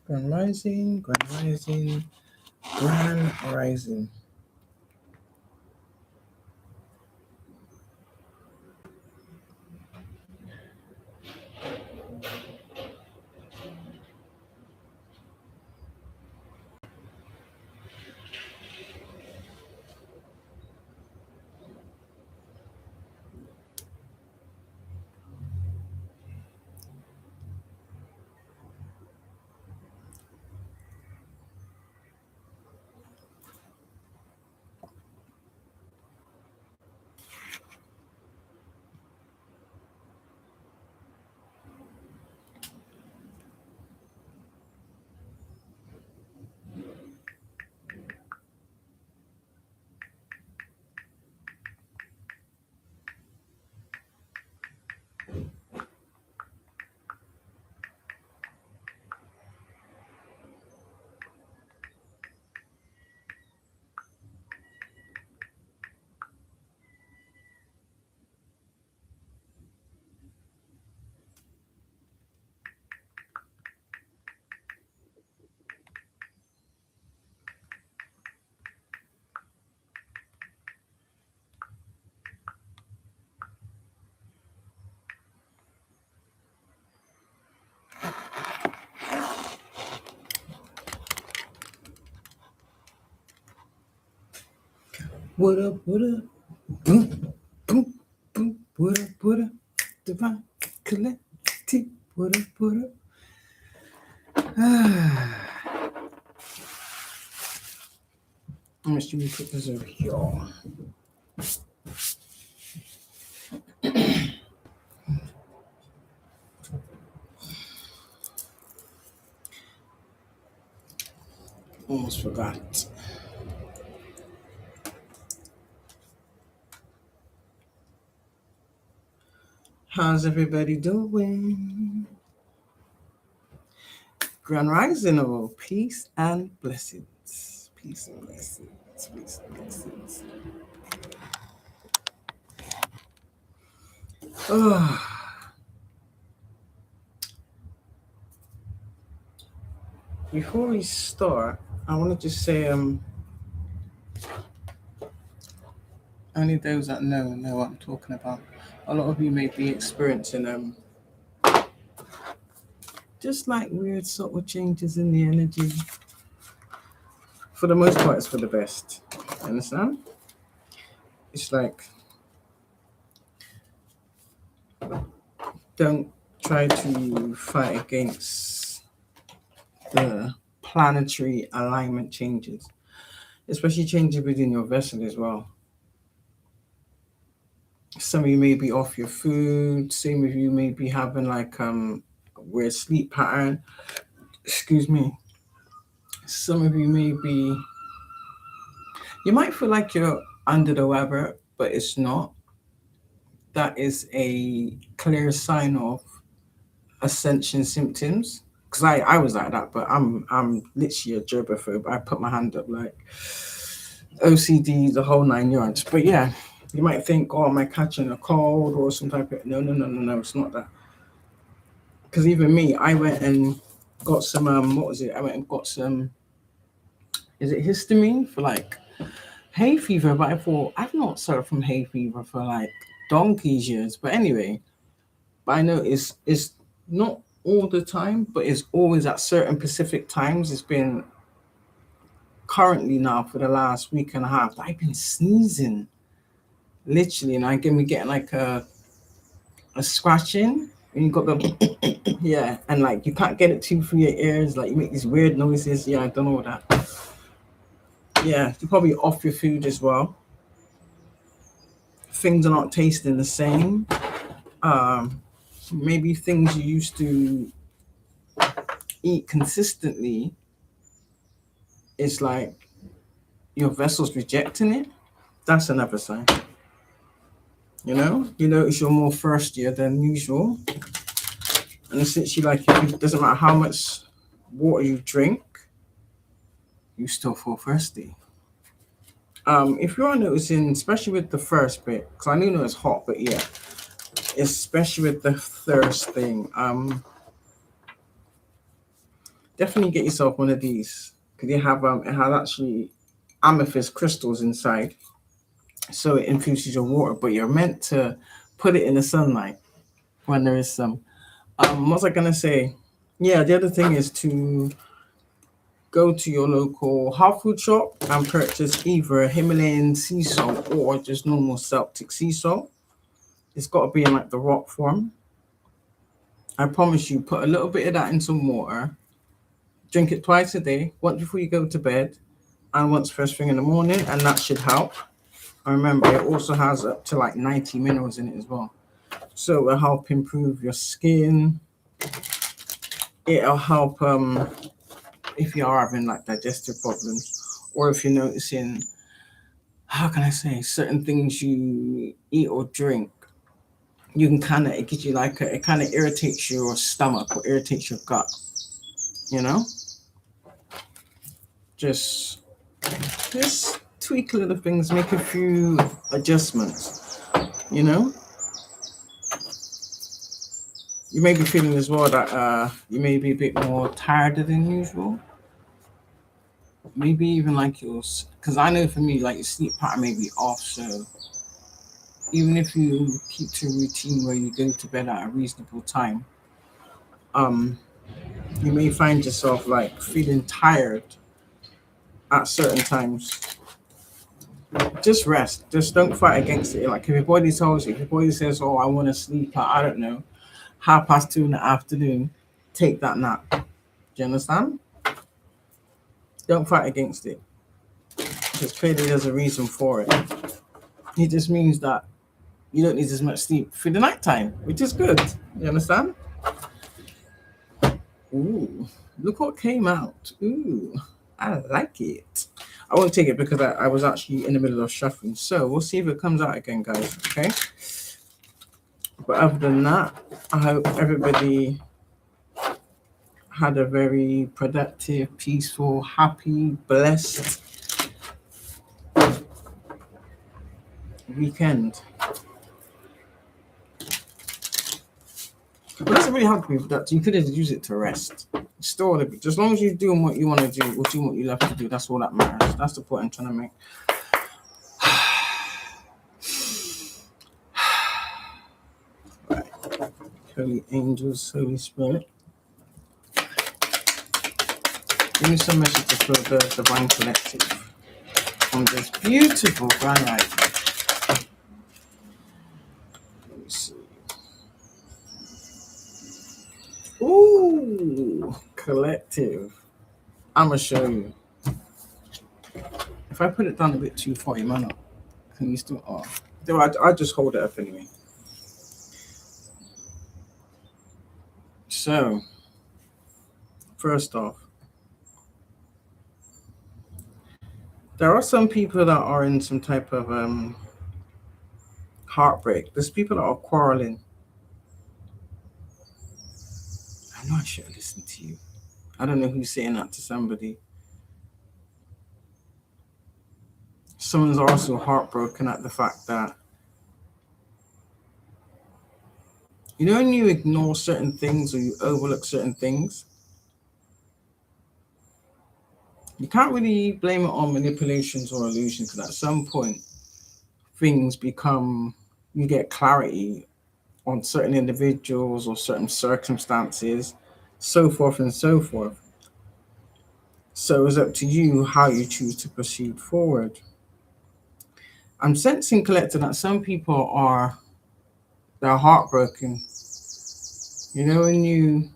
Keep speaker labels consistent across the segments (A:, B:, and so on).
A: Grand Rising, Grand Rising, Grand Rising. What up, what up? Boom, boom, boom. What up? Divine Collective. What up, what up? I'm just going to put this over here. Almost forgot. How's everybody doing? Grand Rising of peace and blessings. Peace and blessings. Peace and blessings. Before we start, I want to just say, only those that know what I'm talking about. A lot of you may be experiencing just like weird sort of changes in the energy. For the most part, it's for the best. Understand? It's like, don't try to fight against the planetary alignment changes, especially changes within your vessel as well. Some of you may be off your food. Some of you may be having like weird sleep pattern. Excuse me. Some of you might feel like you're under the weather, but it's not. That is a clear sign of ascension symptoms. Because I was like that, but I'm literally a germaphobe. I put my hand up like OCD, the whole 9 yards. But yeah, you might think, oh, am I catching a cold or some type of... No, it's not that. Because even me, I went and got some, what was it? I went and got some, is it histamine for like hay fever? But I thought, I've not suffered from hay fever for like donkey's years. But anyway, I know it's not all the time, but it's always at certain specific times. It's been currently now for the last week and a half. I've been sneezing, literally, and I can be getting like a scratching. And you got the yeah, and like you can't get it through your ears. Like you make these weird noises. Yeah, I don't know that. Yeah, you're probably off your food as well. Things are not tasting the same. Maybe things you used to eat consistently, it's like your vessel's rejecting it. That's another sign. You notice you're more thirstier than usual. And essentially, like, it doesn't matter how much water you drink, you still feel thirsty. If you're noticing, especially with the first bit, because I know it's hot, but yeah, especially with the thirst thing, definitely get yourself one of these because they have it has actually amethyst crystals inside, so it infuses your water. But you're meant to put it in the sunlight when there is some. What was I gonna say? Yeah, the other thing is to go to your local health food shop and purchase either Himalayan sea salt or just normal Celtic sea salt. It's got to be in like the rock form. I promise you, put a little bit of that in some water. Drink it twice a day, once before you go to bed, and once first thing in the morning, and that should help. I remember it also has up to like 90 minerals in it as well. So it will help improve your skin. It'll help if you are having like digestive problems, or if you're noticing, how can I say, certain things you eat or drink, you can kind of, it gives you like it kind of irritates your stomach or irritates your gut, you know? Just just tweak little things, make a few adjustments, you know? You may be feeling as well that you may be a bit more tired than usual. Maybe even like yours, because I know for me, like your sleep pattern may be off. So even if you keep to a routine where you go to bed at a reasonable time, um, you may find yourself like feeling tired at certain times. Just rest. Just don't fight against it. Like if your body tells you, if your body says, "Oh, I want to sleep at I don't know 2:30 in the afternoon," take that nap. Do you understand? Don't fight against it. Because clearly there's a reason for it. It just means that you don't need as much sleep for the nighttime, which is good. You understand? Ooh, look what came out. Ooh, I like it. I won't take it because I was actually in the middle of shuffling. So we'll see if it comes out again, guys. Okay. But other than that, I hope everybody had a very productive, peaceful, happy, blessed weekend. But it doesn't really have to be productive. You could just use it to rest. Still, just as long as you're doing what you want to do or doing what you love to do, that's all that matters. That's the point I'm trying to make. Right. Holy angels, Holy Spirit. Give me some messages for the Divine Collective on this beautiful grand light. Let me see. Ooh, collective. I'm gonna show you. If I put it down a bit too far, you might not. Can you still? Oh, I just hold it up anyway. So, first off, there are some people that are in some type of heartbreak. There's people that are quarreling. I know I should have listened to you. I don't know who's saying that to somebody. Someone's also heartbroken at the fact that, you know, when you ignore certain things or you overlook certain things, you can't really blame it on manipulations or illusions because at some point things become, you get clarity on certain individuals or certain circumstances, so forth and so forth. So it's up to you how you choose to proceed forward. I'm sensing, collector, that some people are, they're heartbroken. You know, when you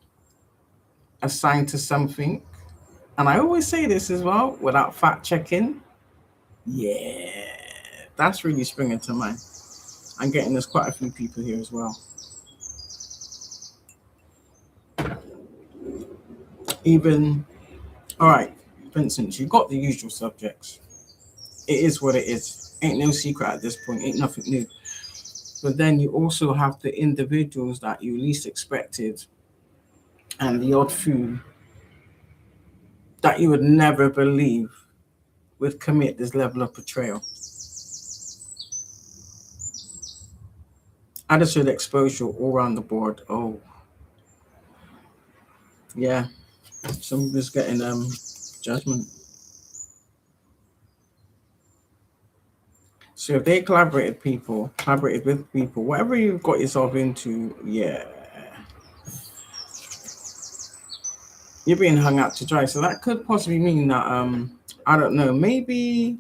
A: assign to something, and I always say this as well without fact checking, yeah, that's really springing to mind. I'm getting there's quite a few people here as well. Even, all right, Vincent, you've got the usual subjects. It is what it is. Ain't no secret at this point, ain't nothing new. But then you also have the individuals that you least expected and the odd few that you would never believe would commit this level of betrayal. I exposure all around the board. Oh, yeah. Somebody's getting judgment. So if they collaborated with people, whatever you've got yourself into, yeah, you're being hung out to dry. So that could possibly mean that I don't know, maybe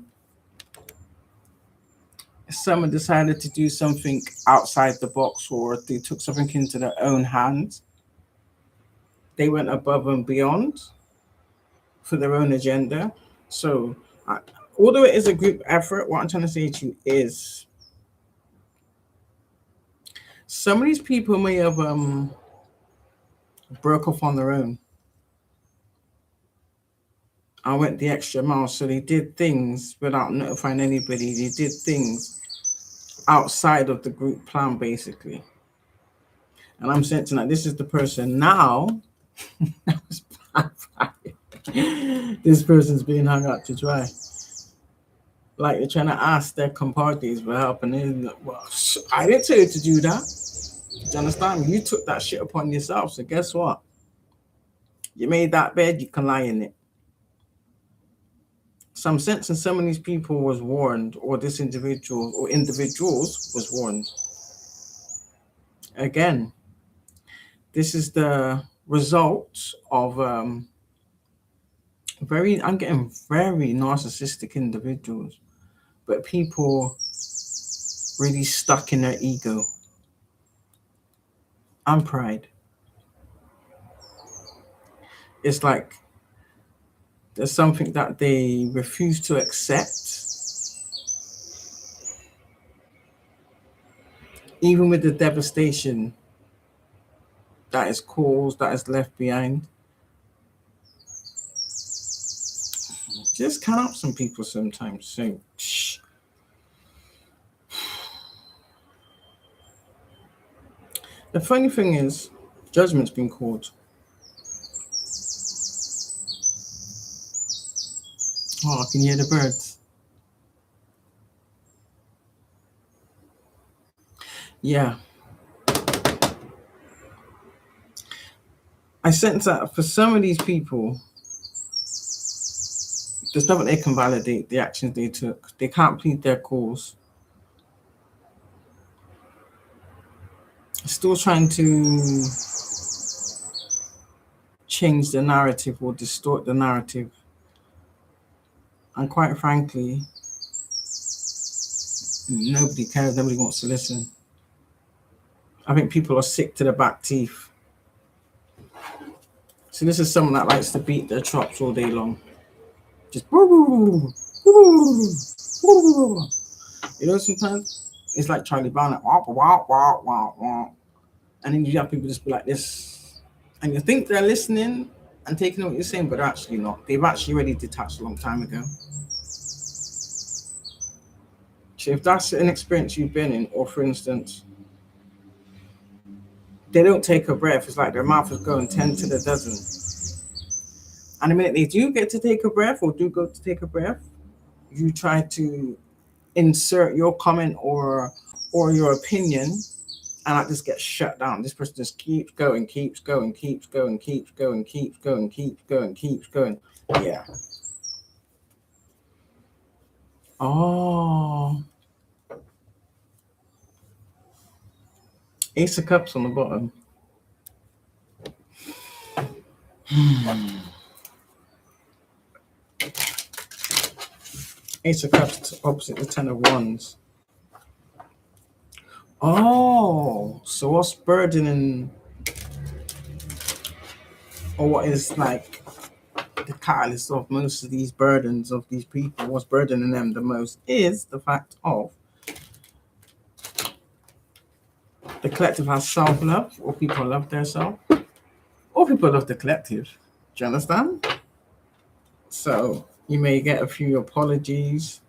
A: someone decided to do something outside the box, or they took something into their own hands. They went above and beyond for their own agenda. So, although it is a group effort, what I'm trying to say to you is some of these people may have broke off on their own. I went the extra mile, so they did things without notifying anybody. They did things outside of the group plan, basically. And I'm sensing that this is the person now. This person's being hung out to dry. Like they're trying to ask their compadres for help, and then, well, I didn't tell you to do that. Do you understand? You took that shit upon yourself. So guess what? You made that bed, you can lie in it. Some sense in some of these people was warned, or this individual or individuals was warned. Again, this is the result of I'm getting very narcissistic individuals, but people really stuck in their ego and pride. It's like there's something that they refuse to accept, even with the devastation that is caused, that is left behind. Just count up some people sometimes. So, the funny thing is, judgment's been called. Oh, I can hear the birds. Yeah. I sense that for some of these people, there's nothing they can validate the actions they took. They can't plead their cause. Still trying to change the narrative or distort the narrative. And quite frankly, nobody cares. Nobody wants to listen. I think people are sick to the back teeth. So this is someone that likes to beat their chops all day long. Just you know, sometimes it's like Charlie Brown, like wah, wah, wah, wah, wah. And then you have people just be like this, and you think they're listening and taking what you're saying, but they're actually not. They've actually already detached a long time ago. So if that's an experience you've been in, or for instance, they don't take a breath, it's like their mouth is going 10 to the dozen. And the minute they do get to take a breath, or do go to take a breath, you try to insert your comment or your opinion, and that just gets shut down. This person just keeps going, keeps going, keeps going, keeps going, keeps going, keeps going, keeps going. Yeah. Oh. Ace of Cups on the bottom. Ace of Cups opposite the Ten of Wands. Oh, so what's burdening, or what is like the catalyst of most of these burdens of these people, what's burdening them the most is the fact of the collective has self-love, or people love their self, or people love the collective. Do you understand? So you may get a few apologies.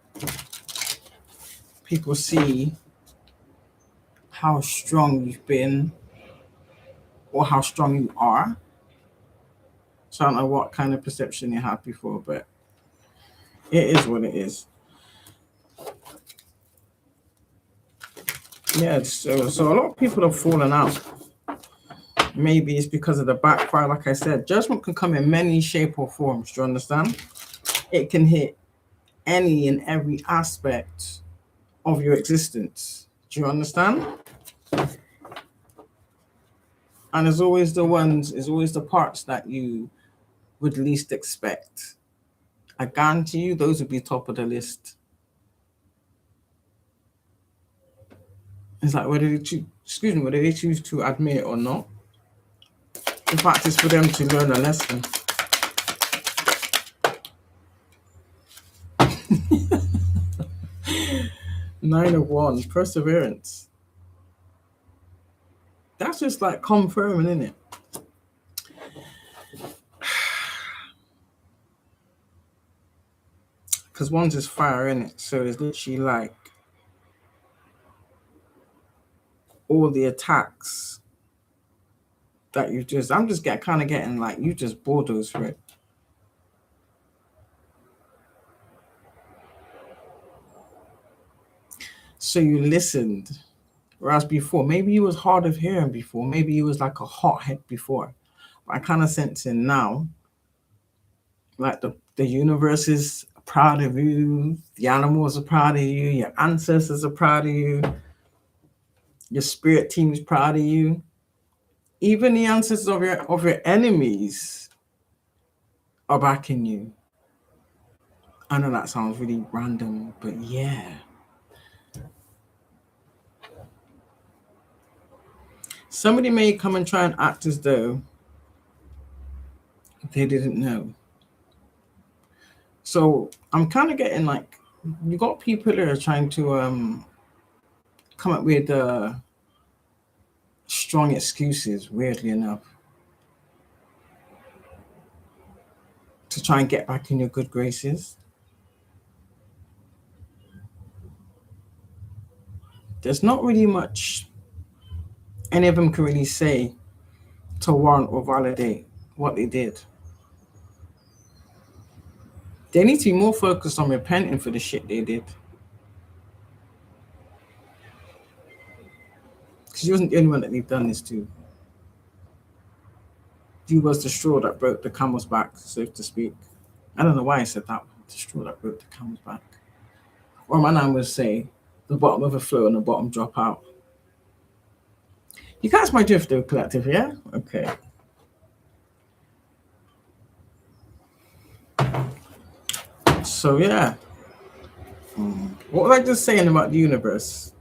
A: People see how strong you've been, or how strong you are. So I don't know what kind of perception you had before, but it is what it is. Yeah, so a lot of people have fallen out. Maybe it's because of the backfire. Like I said, judgment can come in many shape or forms. Do you understand? It can hit any and every aspect of your existence. Do you understand? And there's always the parts that you would least expect. I guarantee you, those would be top of the list. It's like whether they choose, whether they choose to admit it or not. In fact, it's for them to learn a lesson. Nine of Wands, perseverance. That's just like confirming, isn't it? Because Wands is fire, in it. So it's literally like all the attacks that you just, I'm just kind of getting like you just bulldoze for it. So you listened. Whereas before, maybe you was hard of hearing before, maybe you was like a hothead before. But I kind of sense in now, like the universe is proud of you, the animals are proud of you, your ancestors are proud of you, your spirit team is proud of you. Even the ancestors of your enemies are backing you. I know that sounds really random, but yeah. Somebody may come and try and act as though they didn't know. So I'm kind of getting like you got people that are trying to come up with strong excuses, weirdly enough, to try and get back in your good graces. There's not really much any of them can really say to warrant or validate what they did. They need to be more focused on repenting for the shit they did. Because you wasn't the only one that they've done this to. You was the straw that broke the camel's back, so to speak. I don't know why I said that one. The straw that broke the camel's back. Or my nan would say, the bottom of a flow and the bottom drop out. You catch my drift though, collective, yeah? Okay. So yeah. What was I just saying about the universe?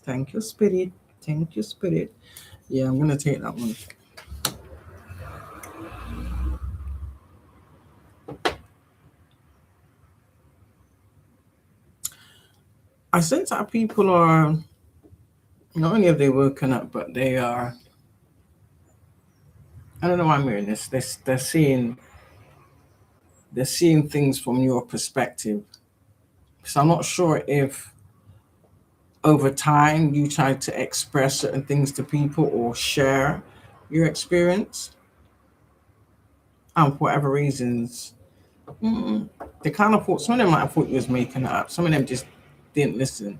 A: Thank you, spirit. Thank you, spirit. Yeah, I'm gonna take that one. I sense that people are not only have they woken up, but they are. I don't know why I'm hearing this. They're seeing things from your perspective. So I'm not sure if over time you try to express certain things to people or share your experience, and for whatever reasons, they kind of thought some of them might have thought you was making it up. Some of them just didn't listen.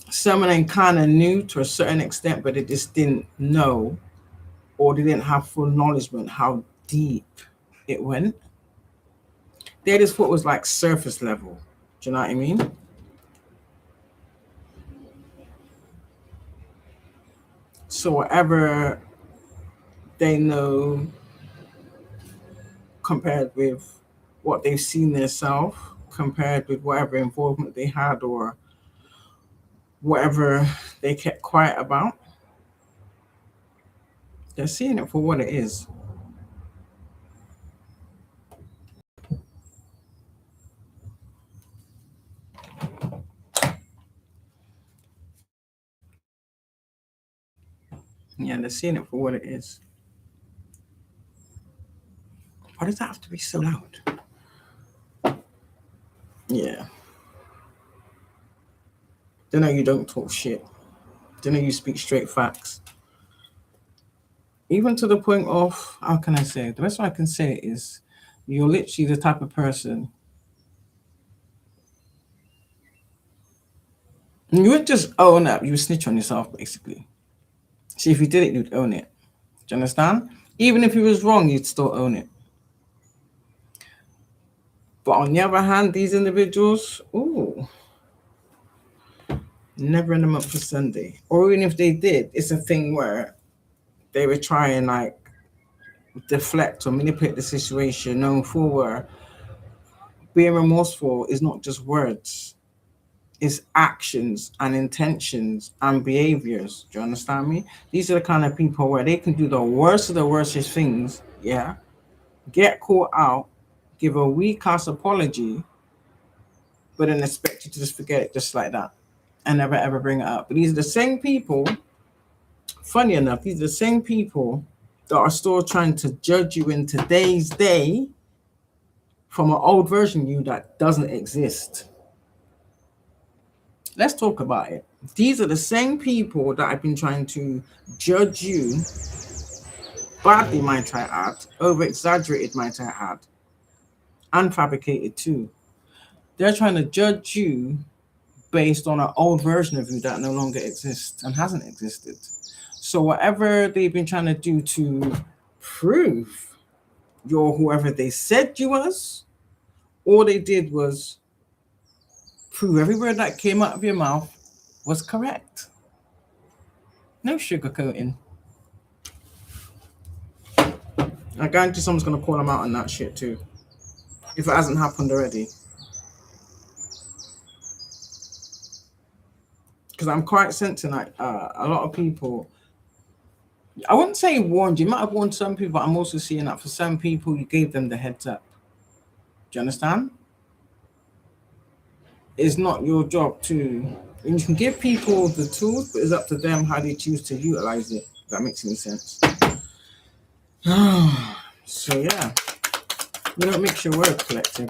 A: Some of them kind of knew to a certain extent, but they just didn't know or they didn't have full knowledge on how deep it went. They just thought it was like surface level. Do you know what I mean? So whatever they know compared with what they've seen themselves, compared with whatever involvement they had or whatever they kept quiet about, they're seeing it for what it is. Yeah, they're seeing it for what it is. Why does that have to be so loud? Yeah. They know you don't talk shit. They know you speak straight facts. Even to the point of, how can I say it? The best way I can say it is you're literally the type of person You wouldn't just own up, you would snitch on yourself, basically. See, if you did it, you'd own it. Do you understand? Even if you was wrong, you'd still own it. But on the other hand, these individuals, ooh, never in the month for Sunday. Or even if they did, it's a thing where they were trying like deflect or manipulate the situation, knowing full well being remorseful is not just words, it's actions and intentions and behaviors. Do you understand me? These are the kind of people where they can do the worst of the worstest things, yeah, get caught out, give a weak ass apology, but then expect you to just forget it just like that and never ever bring it up. But these are the same people, funny enough, these are the same people that are still trying to judge you in today's day from an old version of you that doesn't exist. Let's talk about it. These are the same people that I've been trying to judge you badly, might I add, over exaggerated, might I add, and fabricated too. They're trying to judge you based on an old version of you that no longer exists and hasn't existed. So whatever they've been trying to do to prove you're whoever they said you was, all they did was prove every word that came out of your mouth was correct. No sugarcoating. I guarantee someone's gonna call them out on that shit too, if it hasn't happened already. Because I'm quite sensing like a lot of people. I wouldn't say warned you. Might have warned some people, but I'm also seeing that for some people you gave them the heads up. Do you understand? It's not your job to. And you can give people the tools, but it's up to them how they choose to utilize it. If that makes any sense. So yeah, you don't mix your words, collective.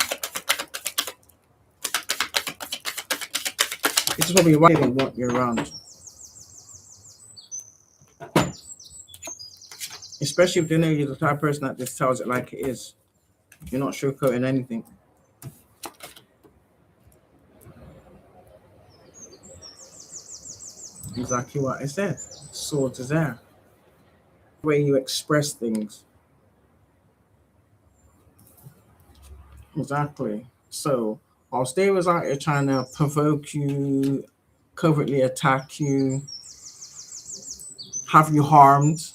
A: This is probably why they want you around. Especially if they know you're the type of person that just tells it like it is. You're not sugarcoating anything. Exactly what I said. Swords is there. The way you express things. Exactly. So whilst they was out here trying to provoke you, covertly attack you, have you harmed,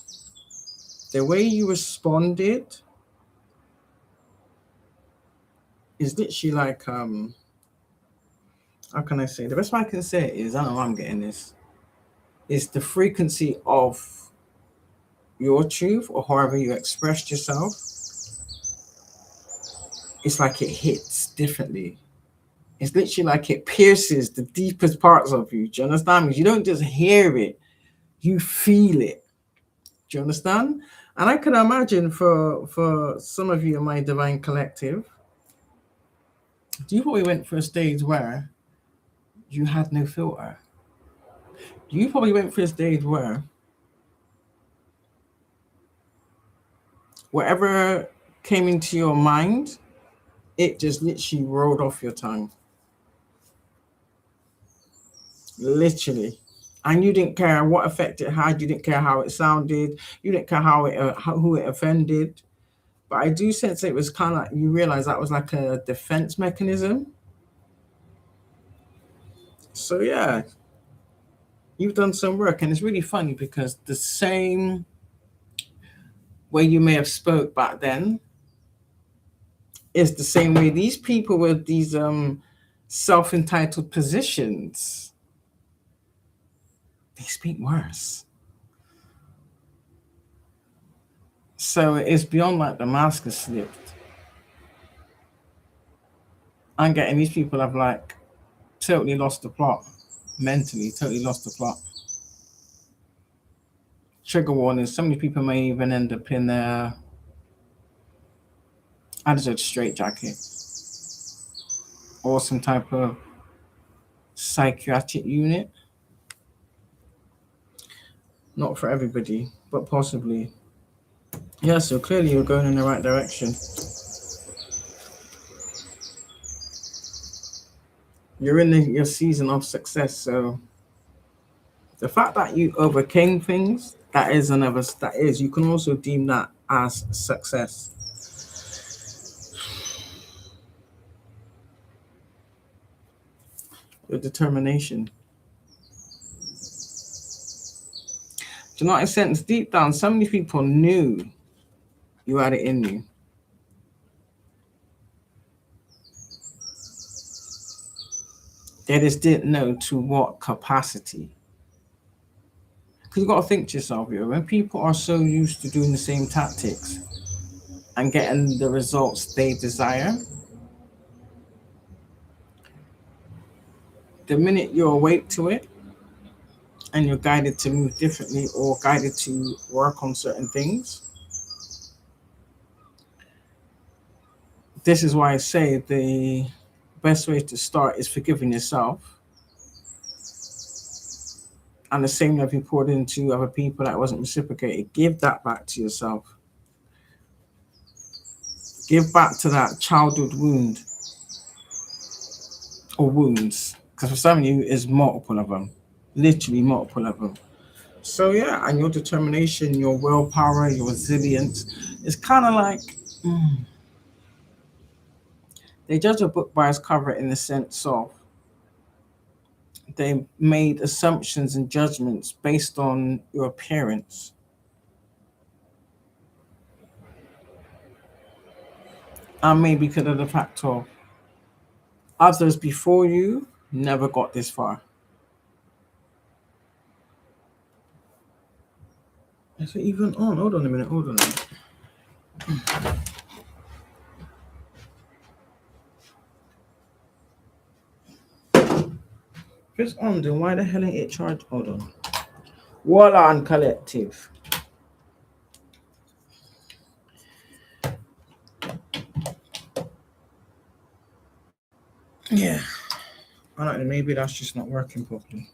A: the way you responded is literally like how can I say? The best way I can say it is, I don't know how I'm getting this. It's the frequency of your truth or however you expressed yourself. It's like it hits differently. It's literally like it pierces the deepest parts of you. Do you understand me? You don't just hear it, you feel it. Do you understand? And I can imagine for some of you in my divine collective, you probably went through a stage where you had no filter. You probably went through a stage where whatever came into your mind, it just literally rolled off your tongue. Literally. And you didn't care what effect it had, you didn't care how it sounded, you didn't care who it offended. But I do sense it was kind of like you realize that was like a defense mechanism. So yeah, you've done some work, and it's really funny because the same way you may have spoke back then is the same way these people with these self-entitled positions, they speak worse. So it's beyond like the mask has slipped. I'm getting these people have like totally lost the plot. Mentally, totally lost the plot. Trigger warning, so many people may even end up in their attitude straight jacket or some type of psychiatric unit. Not for everybody, but possibly. Yeah, so clearly you're going in the right direction. You're in your season of success. So the fact that you overcame things, you can also deem that as success. Your determination. To not a sense, deep down, so many people knew you had it in you. They just didn't know to what capacity. Because you've got to think to yourself, when people are so used to doing the same tactics and getting the results they desire, the minute you're awake to it and you're guided to move differently or guided to work on certain things, this is why I say the best way to start is forgiving yourself. And the same love you poured into other people that wasn't reciprocated, give that back to yourself. Give back to that childhood wound or wounds. Because for some of you, it's multiple of them. Literally multiple of them. So yeah, and your determination, your willpower, your resilience, it's kind of like they judge a book by its cover in the sense of they made assumptions and judgments based on your appearance. And maybe because of the fact of others before you never got this far. Is it even on? Hold on a minute. Hold on a minute. If it's on, then why the hell ain't it charged? Hold on. Warland Collective. Yeah. I don't know. Maybe that's just not working properly.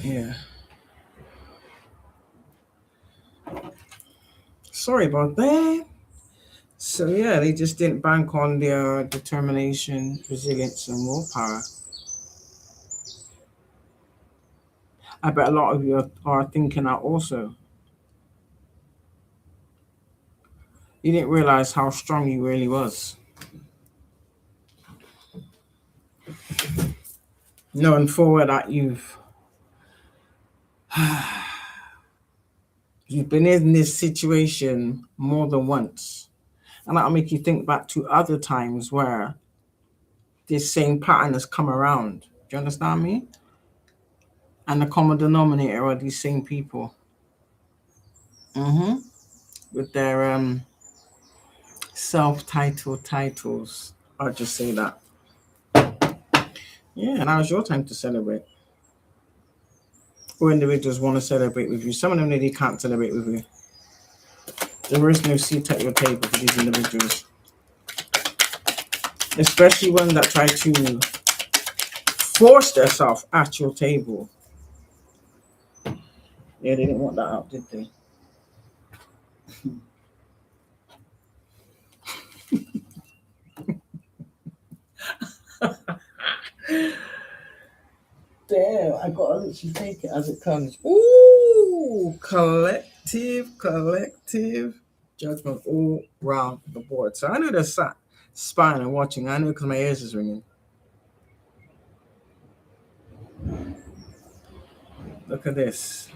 A: Yeah. Sorry about that. So yeah, they just didn't bank on their determination, resilience, and willpower. I bet a lot of you are thinking that also. You didn't realize how strong you really was. Knowing forward that you've been in this situation more than once. And that'll make you think back to other times where this same pattern has come around. Do you understand me? And the common denominator are these same people. Mm-hmm. With their self-titled titles. I'll just say that. Yeah, now it's your time to celebrate. Or individuals want to celebrate with you. Some of them really can't celebrate with you. There is no seat at your table for these individuals. Especially ones that try to force themselves at your table. Yeah, they didn't want that out, did they? Damn, I gotta literally take it as it comes. Ooh, collective judgment all round the board. So I know they're sat spying and watching. I know because my ears is ringing. Look at this.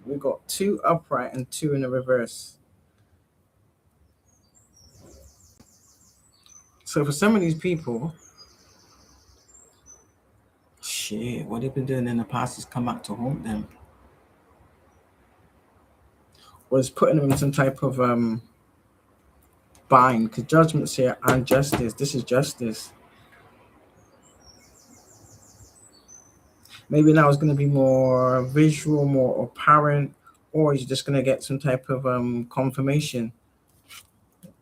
A: We got two upright and two in the reverse. So for some of these people, shit, what they've been doing in the past is come back to haunt them. Was putting them in some type of bind. Because judgment's here and justice. This is justice. Maybe now it's going to be more visual, more apparent, or you're just going to get some type of confirmation,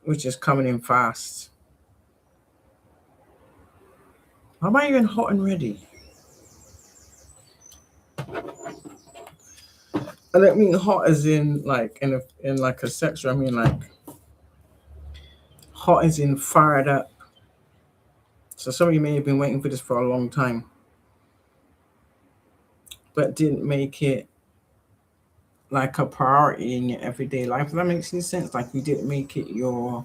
A: which is coming in fast. How am I even hot and ready? I don't mean hot as in like in like a sexual. I mean like hot as in fired up. So some of you may have been waiting for this for a long time, but didn't make it like a priority in your everyday life. If that makes any sense, like you didn't make it your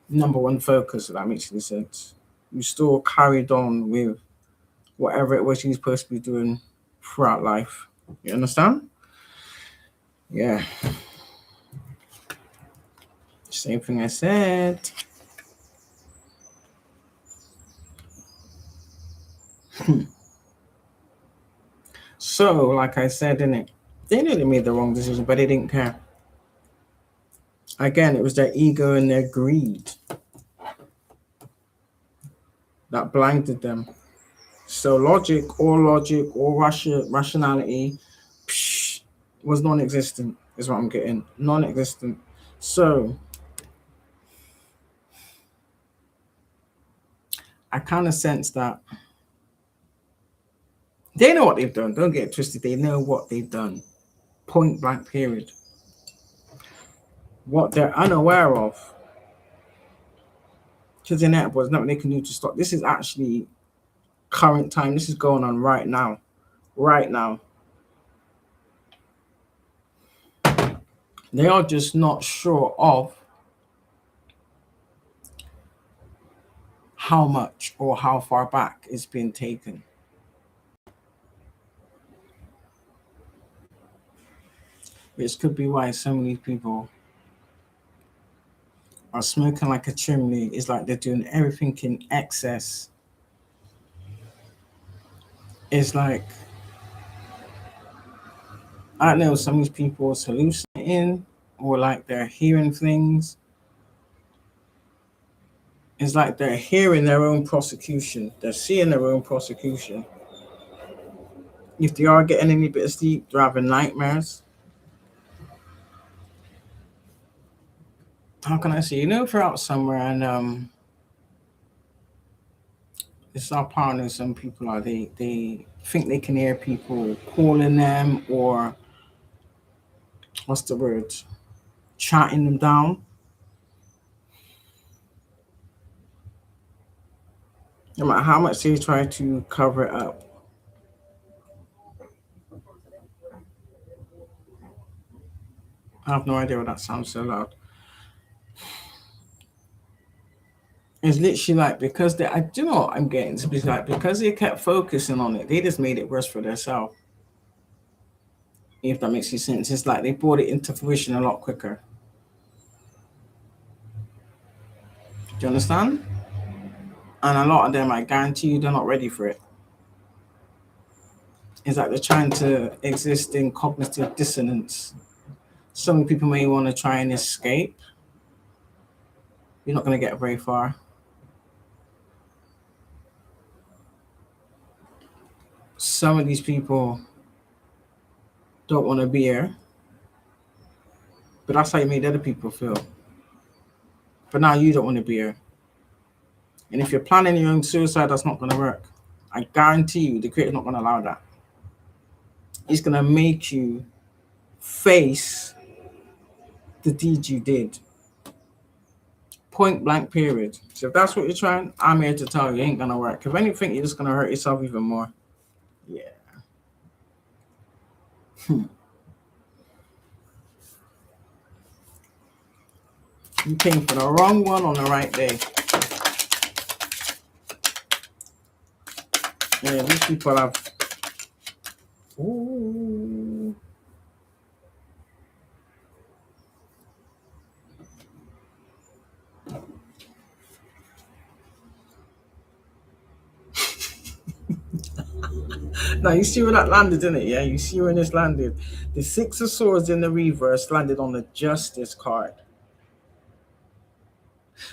A: number one focus. If that makes any sense, you still carried on with whatever it was you're supposed to be doing throughout life. You understand? Yeah. Same thing I said. So, like I said, innit? They knew they made the wrong decision, but they didn't care. Again, it was their ego and their greed that blinded them. So logic or rationality was non-existent, is what I'm getting. Non-existent. So I kind of sense that they know what they've done. Don't get it twisted. They know what they've done. Point blank period. What they're unaware of, because inevitable, there's nothing they can do to stop. This is actually current time. This is going on right now. Right now. They are just not sure of how much or how far back it's been taken. Which could be why so many people are smoking like a chimney. It's like they're doing everything in excess. It's like, I don't know, some of these people are hallucinating or like they're hearing things. It's like they're hearing their own prosecution. They're seeing their own prosecution. If they are getting any bit of sleep, they're having nightmares. How can I say? If you're out somewhere and it's our partners, some people are they think they can hear people calling them or what's the word? Chatting them down. No matter how much they try to cover it up. I have no idea why that sounds so loud. It's literally like because they, I do you know what I'm getting to be like because they kept focusing on it, they just made it worse for themselves. If that makes any sense, it's like they brought it into fruition a lot quicker. Do you understand? And a lot of them, I guarantee you, they're not ready for it. It's like they're trying to exist in cognitive dissonance. Some people may want to try and escape. You're not going to get very far. Some of these people don't want to be here, but that's how you made other people feel. But now you don't want to be here. And if you're planning your own suicide, that's not going to work. I guarantee you, the creator's not going to allow that. He's going to make you face the deed you did. Point blank, period. So if that's what you're trying, I'm here to tell you, it ain't going to work. If anything, you're just going to hurt yourself even more. Yeah. You came for the wrong one on the right day. Yeah, these people have. Ooh. Now you see where that landed, didn't it? Yeah, you see where this landed. The Six of Swords in the reverse landed on the Justice card.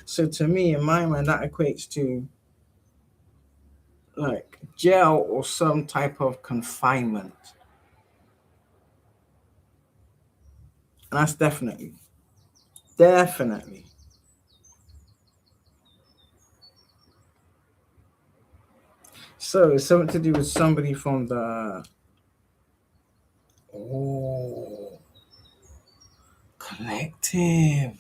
A: So to me, in my mind, that equates to like jail or some type of confinement. And that's definitely. So it's something to do with somebody from the. Oh. Collective.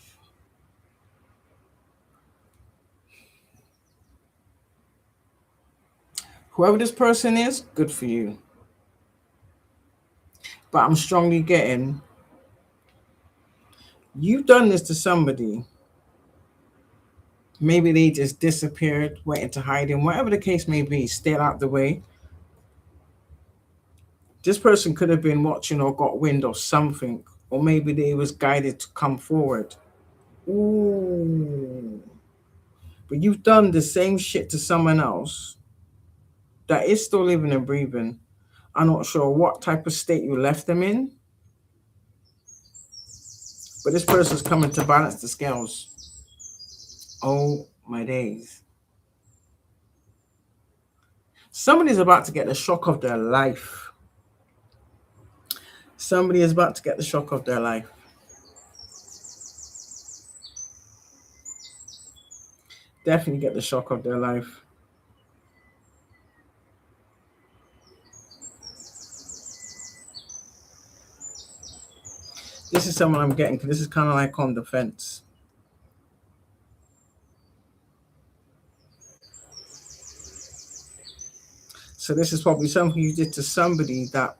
A: Whoever this person is, good for you. But I'm strongly getting you've done this to somebody. Maybe they just disappeared, went into hiding, whatever the case may be, stayed out the way. This person could have been watching or got wind of something, or maybe they was guided to come forward. Ooh. But you've done the same shit to someone else that is still living and breathing. I'm not sure what type of state you left them in, but this person's coming to balance the scales. Oh my days. Somebody's about to get the shock of their life. Somebody is about to get the shock of their life. Definitely get the shock of their life. This is someone I'm getting because this is kind of like on the fence. So this is probably something you did to somebody that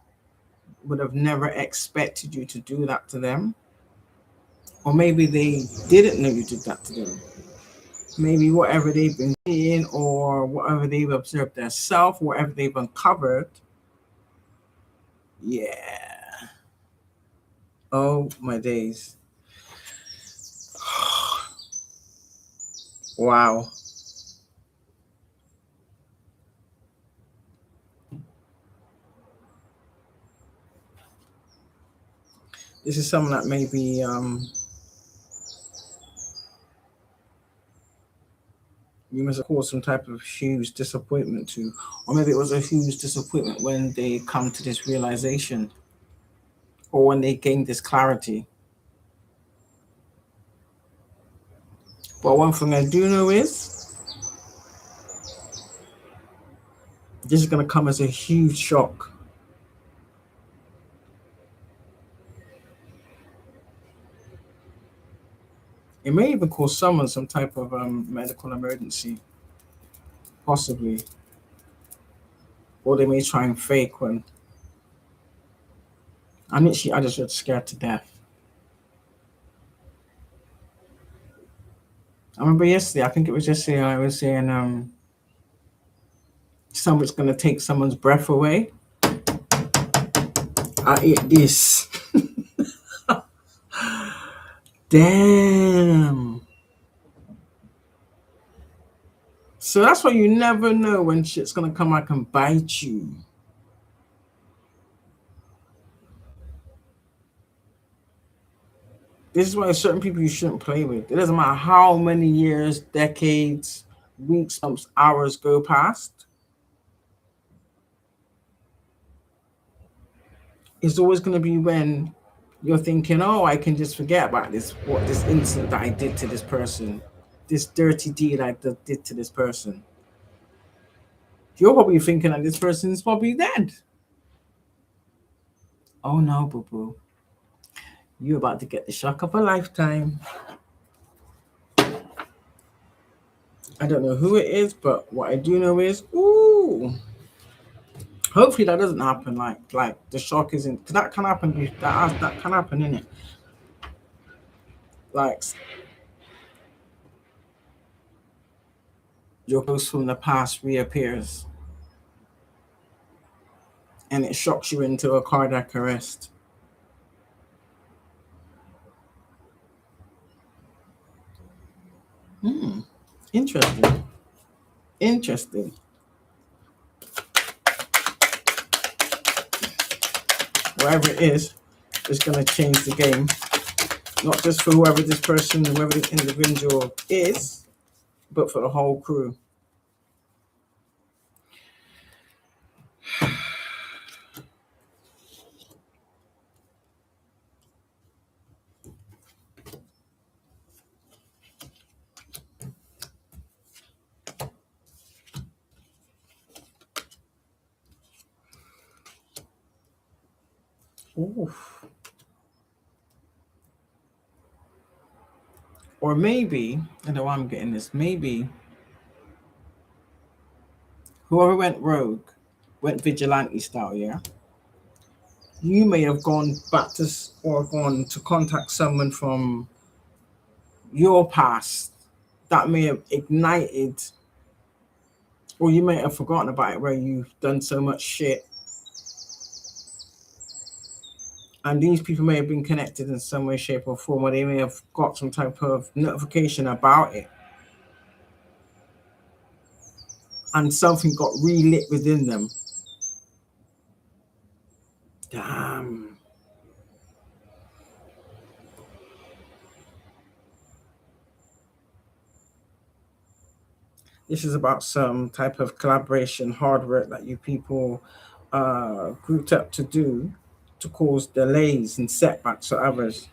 A: would have never expected you to do that to them. Or maybe they didn't know you did that to them. Maybe whatever they've been seeing or whatever they've observed themselves, whatever they've uncovered. Yeah. Oh my days. Wow. This is someone that maybe you must have caused some type of huge disappointment to, or maybe it was a huge disappointment when they come to this realization or when they gain this clarity. But one thing I do know is this is going to come as a huge shock. It may even cause someone some type of medical emergency, possibly, or they may try and fake one. I just got scared to death. I remember yesterday, I think it was yesterday, I was saying someone's going to take someone's breath away. I ate this. Damn. So that's why you never know when shit's gonna come back and bite you. This is why certain people you shouldn't play with. It doesn't matter how many years, decades, weeks, months, hours go past. It's always gonna be when you're thinking, oh, I can just forget about this incident that I did to this person, this dirty deed I did to this person. You're probably thinking that this person is probably dead. Oh no, boo boo. You're about to get the shock of a lifetime. I don't know who it is, but what I do know is, ooh, hopefully that doesn't happen. Like the shock isn't. 'Cause that can happen. That can happen in it. Like your ghost from the past reappears, and it shocks you into a cardiac arrest. Hmm. Interesting. Interesting. Whatever it is, it's gonna change the game. Not just for whoever this person, whoever this individual is, but for the whole crew. Oof. Or maybe, I know I'm getting this, maybe whoever went rogue, went vigilante style, yeah? You may have gone back to or gone to contact someone from your past that may have ignited, or you may have forgotten about it where you've done so much shit. And these people may have been connected in some way, shape, or form, or they may have got some type of notification about it. And something got relit within them. Damn. This is about some type of collaboration, hard work that you people grouped up to do to cause delays and setbacks for others.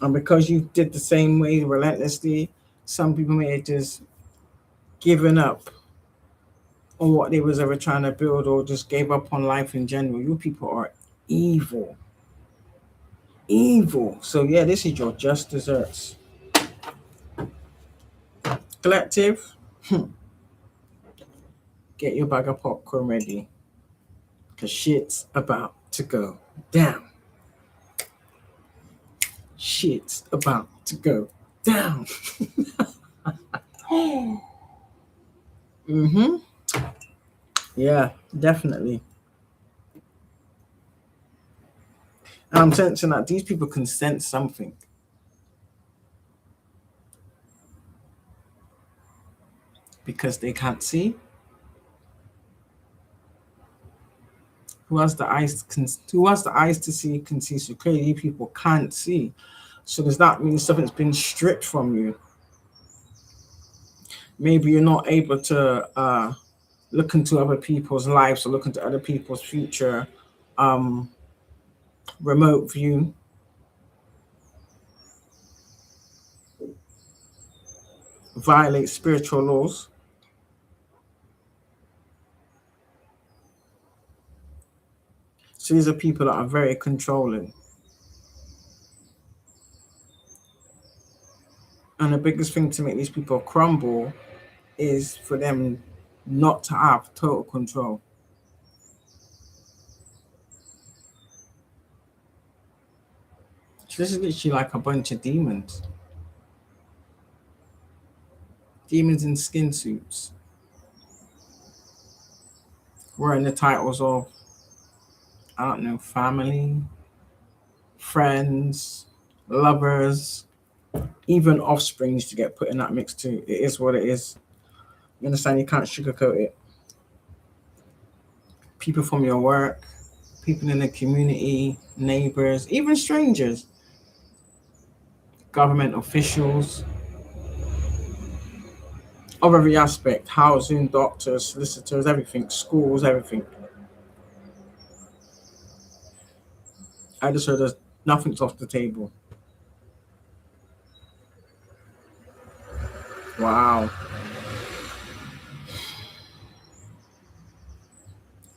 A: And because you did the same way relentlessly, some people may have just given up on what they was ever trying to build or just gave up on life in general. You people are evil. Evil. So yeah, this is your just desserts. Collective, get your bag of popcorn ready. Cause shit's about to go down. Shit's about to go down. Mm-hmm. Yeah, definitely. And I'm sensing that these people can sense something because they can't see. Who has the eyes to see can see. So clearly people can't see. So does that mean something's been stripped from you? Maybe you're not able to look into other people's lives or look into other people's future. Um, Remote view, violate spiritual laws. So these are people that are very controlling. And the biggest thing to make these people crumble is for them not to have total control. So this is literally like a bunch of demons. Demons in skin suits, wearing the titles of, I don't know, family, friends, lovers, even offsprings to get put in that mix too. It is what it is. You understand? You can't sugarcoat it. People from your work, people in the community, neighbors, even strangers, government officials, of every aspect, housing, doctors, solicitors, everything, schools, everything. I just heard there's nothing's off the table. Wow.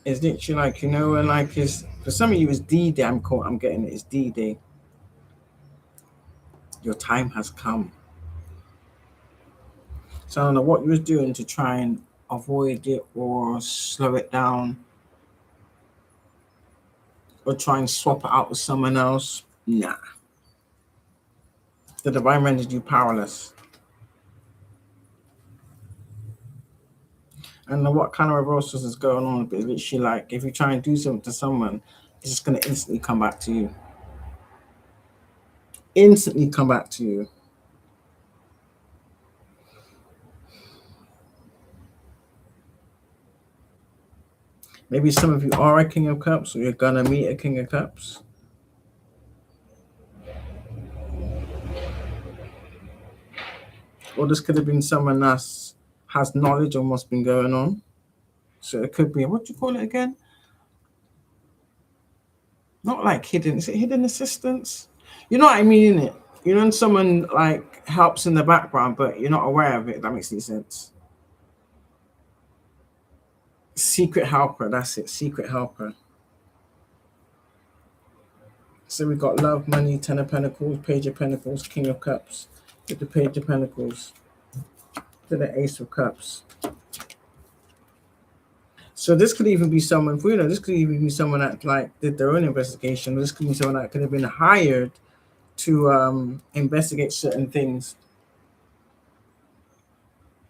A: It's literally like, and like it's for some of you it's D Day. I'm getting it, it's D Day. Your time has come. So I don't know what you was doing to try and avoid it or slow it down or try and swap it out with someone else. Nah. The divine rendered you powerless. And then what kind of reversals is going on? But it's literally like if you try and do something to someone, it's just gonna instantly come back to you. Instantly come back to you. Maybe some of you are a King of Cups, or you're gonna meet a King of Cups. Or this could have been someone that has knowledge on what's been going on. So it could be, what do you call it again? Not like hidden. Is it hidden assistance? You know what I mean, innit? You know, when someone like helps in the background, but you're not aware of it. That makes any sense. Secret helper. That's it. Secret helper. So we got love, money, Ten of Pentacles, Page of Pentacles, King of Cups, with the Page of Pentacles, to the Ace of Cups. So this could even be someone, you know, this could even be someone that like did their own investigation. This could be someone that could have been hired to investigate certain things.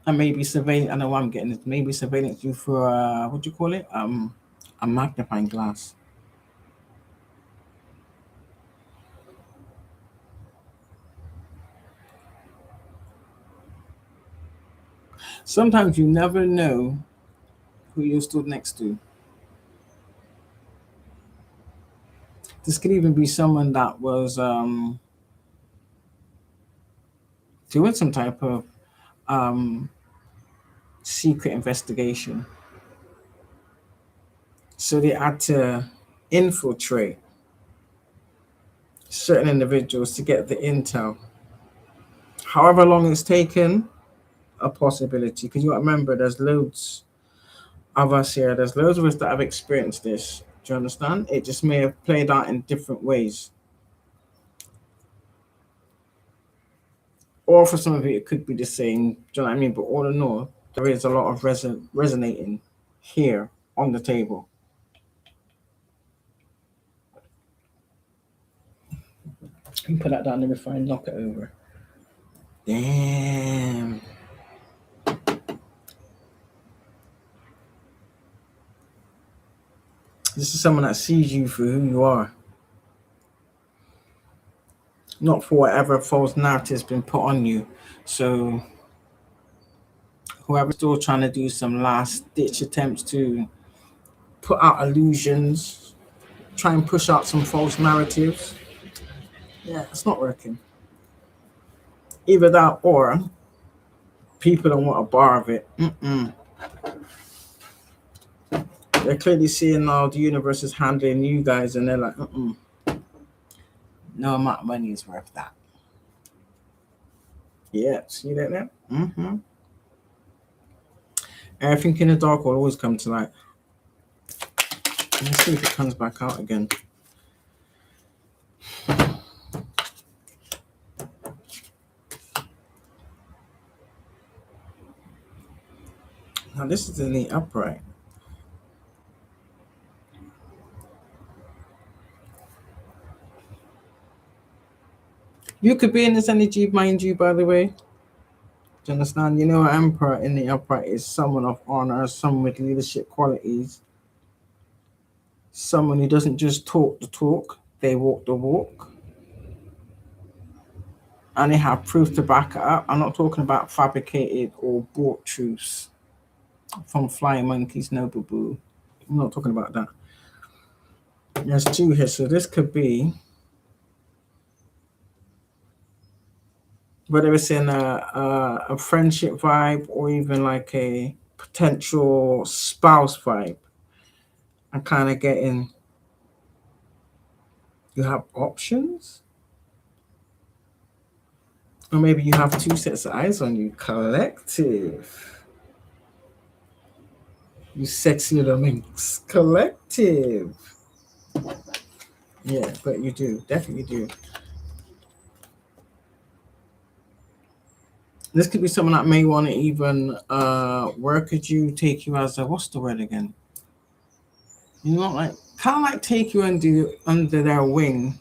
A: And maybe surveillance, I know what I'm getting it, maybe surveillance you for what do you call it? A magnifying glass. Sometimes you never know who you stood next to. This could even be someone that was doing some type of um, secret investigation. So they had to infiltrate certain individuals to get the intel. However long it's taken, a possibility. Because you remember, there's loads of us here. There's loads of us that have experienced this. Do you understand? It just may have played out in different ways. Or for some of it could be the same. Do you know what I mean? But all in all, there is a lot of resonating here on the table. You can put that down there before I knock it over. Damn. This is someone that sees you for who you are, not for whatever false narrative's been put on you. So whoever's still trying to do some last ditch attempts to put out illusions, try and push out some false narratives, yeah, it's not working. Either that or people don't want a bar of it. They're clearly seeing now the universe is handling you guys, and they're like, no amount of money is worth that. Yeah, see that now? Everything in the dark will always come to light. Let's see if it comes back out again. Now this is in the upright. You could be in this energy, mind you, by the way. Do you understand? You know, an emperor in the upright is someone of honor, someone with leadership qualities, someone who doesn't just talk the talk, they walk the walk. And they have proof to back it up. I'm not talking about fabricated or bought truths from flying monkeys, no boo boo. I'm not talking about that. There's two here, so this could be whether it's in a friendship vibe or even like a potential spouse vibe. I'm kind of getting, you have options, or maybe you have two sets of eyes on you. Collective, you sexy little minx. Collective. Yeah, but you do, definitely do. This could be someone that may want to even work with you, take you as a, what's the word again? You know, like kind of like take you under their wing.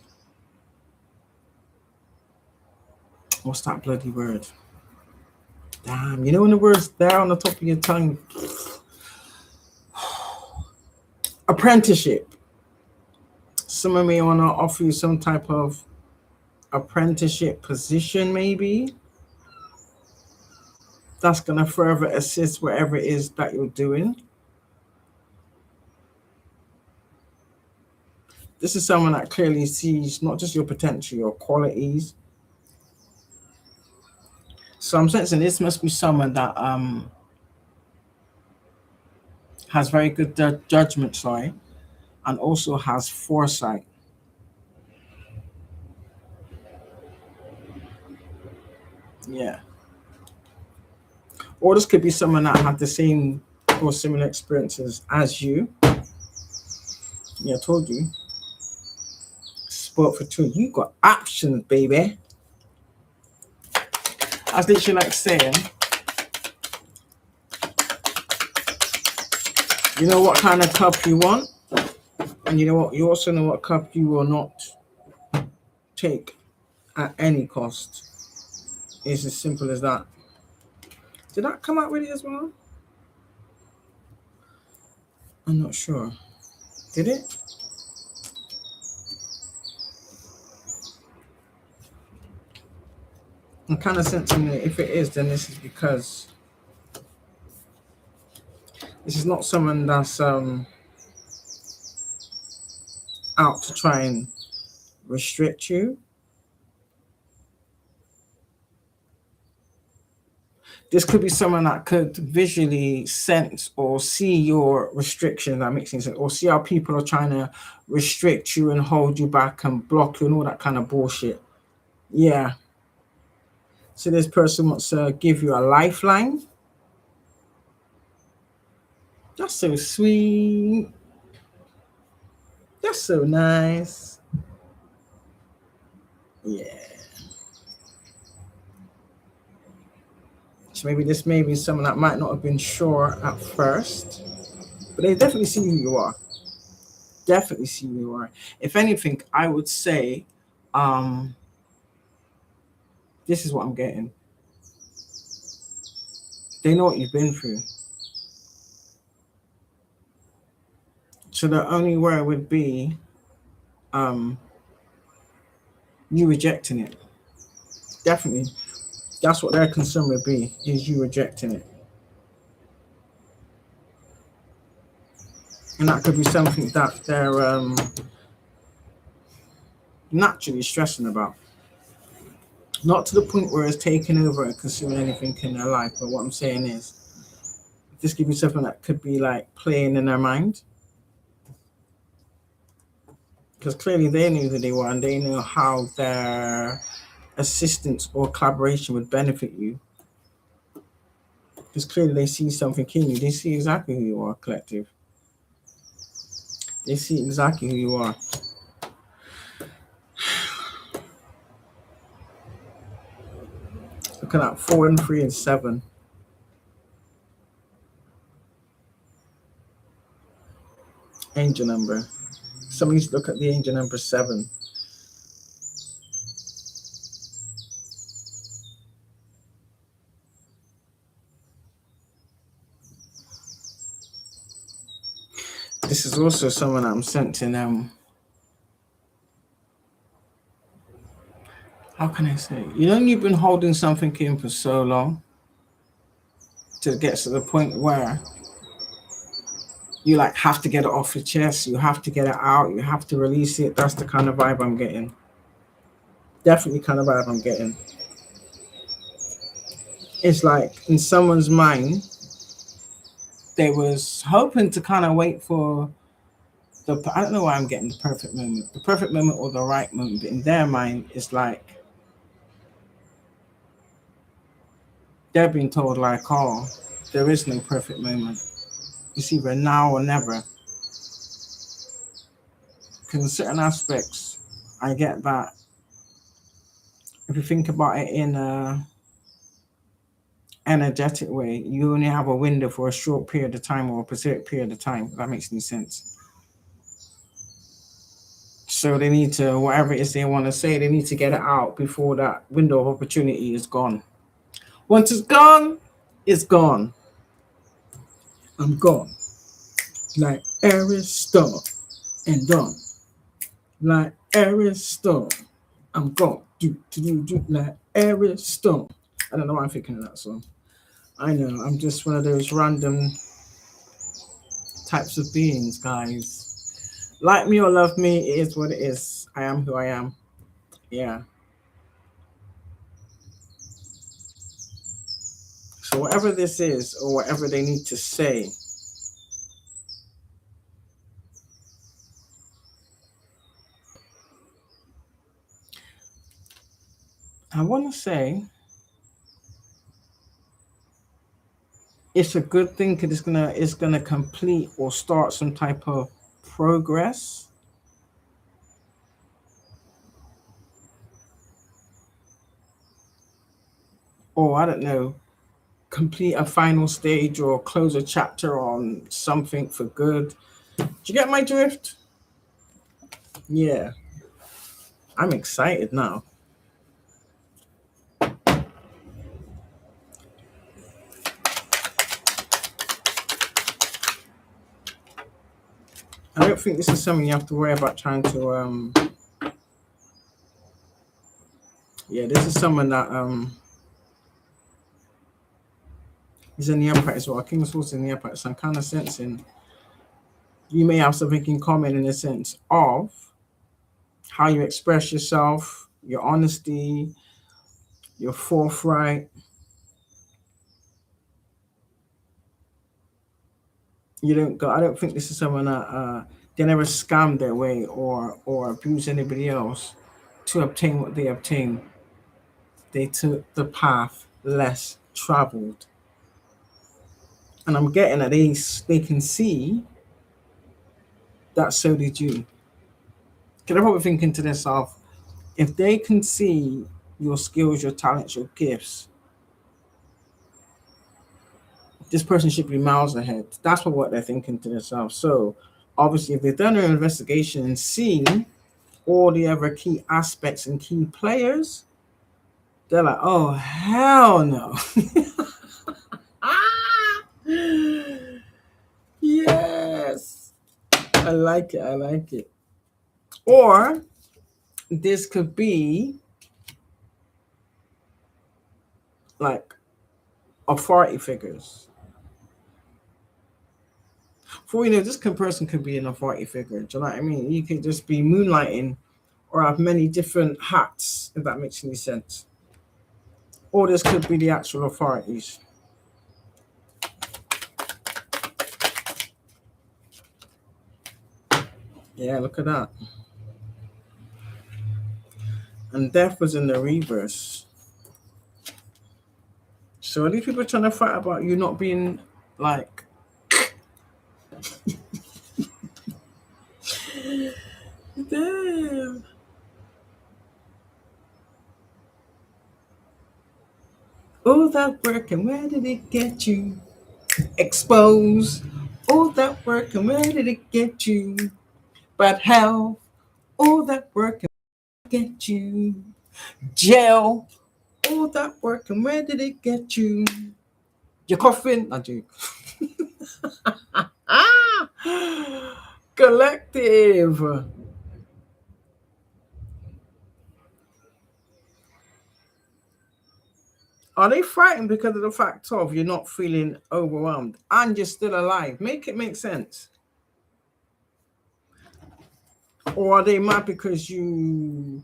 A: What's that bloody word? Damn, you know when the word's there on the top of your tongue? Apprenticeship. Someone may want to offer you some type of apprenticeship position, maybe. That's going to further assist whatever it is that you're doing. This is someone that clearly sees not just your potential, your qualities. So I'm sensing this must be someone that has very good judgment, sorry, and also has foresight. Yeah. Or this could be someone that had the same or similar experiences as you. Yeah, I told you. sport for two. You got options, baby. I was literally like saying, you know what kind of cup you want, and you know what, you also know what cup you will not take at any cost. It's as simple as that. Did that come out really as well? I'm not sure. Did it? I'm kind of sensing that if it is, then this is because this is not someone that's out to try and restrict you. This could be someone that could visually sense or see your restriction. That makes sense, or see how people are trying to restrict you and hold you back and block you and all that kind of bullshit. Yeah. So this person wants to give you a lifeline. That's so sweet. That's so nice. Yeah. So maybe this may be someone that might not have been sure at first, but they definitely see who you are. Definitely see who you are. If anything, I would say, this is what I'm getting. They know what you've been through. So the only word would be you rejecting it. Definitely. That's what their concern would be, is you rejecting it. And that could be something that they're naturally stressing about. Not to the point where it's taking over and consuming anything in their life, but what I'm saying is, this could be something that could be like playing in their mind. Because clearly they knew who they were and they knew how their assistance or collaboration would benefit you. Because clearly they see something in you. They see exactly who you are, collective. They see exactly who you are. Looking at 4 and 3 and 7. Angel number. Somebody's look at the angel number 7. This is also someone I'm sensing. How can I say? You know, you've been holding something in for so long till it gets to the point where you like have to get it off your chest. You have to get it out. You have to release it. That's the kind of vibe I'm getting. Definitely kind of vibe I'm getting. It's like in someone's mind, they was hoping to kind of wait for I don't know why I'm getting the perfect moment or the right moment, but in their mind, it's like they're being told like, oh, there is no perfect moment. It's either now or never. Because in certain aspects, I get that. If you think about it in a energetic way, you only have a window for a short period of time or a specific period of time. If that makes any sense. So they need to, whatever it is they want to say, they need to get it out before that window of opportunity is gone. Once it's gone, it's gone. I'm gone. Like Aries Storm and done. Like Aries Storm. I'm gone. Do like Aries Storm. I don't know why I'm thinking of that song. I know, I'm just one of those random types of beings, guys. Like me or love me, it is what it is. I am who I am. Yeah. So whatever this is, or whatever they need to say, I want to say it's a good thing because it's gonna complete or start some type of progress. or I don't know, complete a final stage or close a chapter on something for good. Do you get my drift? Yeah, I'm excited now. I don't think this is something you have to worry about trying to yeah, this is someone that is in the upright as well. King of Swords in the upright. So I'm kind of sensing you may have something in common in the sense of how you express yourself, your honesty, your forthright. You don't go. I don't think this is someone that they never scam their way or abuse anybody else to obtain what they obtain. They took the path less traveled, and I'm getting that they can see that so did you. Because I'm probably thinking to themselves, if they can see your skills, your talents, your gifts, this person should be miles ahead. That's what they're thinking to themselves. So obviously, if they've done their investigation and seen all the other key aspects and key players, they're like, oh hell no. Yes. I like it. I like it. Or this could be like authority figures. For this person could be an authority figure. Do you know what I mean? You could just be moonlighting or have many different hats, if that makes any sense. Or this could be the actual authorities. Yeah, look at that. And death was in the reverse. So are these people trying to fight about you not being like damn. All that work and where did it get you? Exposed. All that work and where did it get you? But how? All that work and get you? Jail. All that work and where did it get you? Your coffin. I do. Collective. Are they frightened because of the fact of you're not feeling overwhelmed and you're still alive? Make it make sense. Or are they mad because you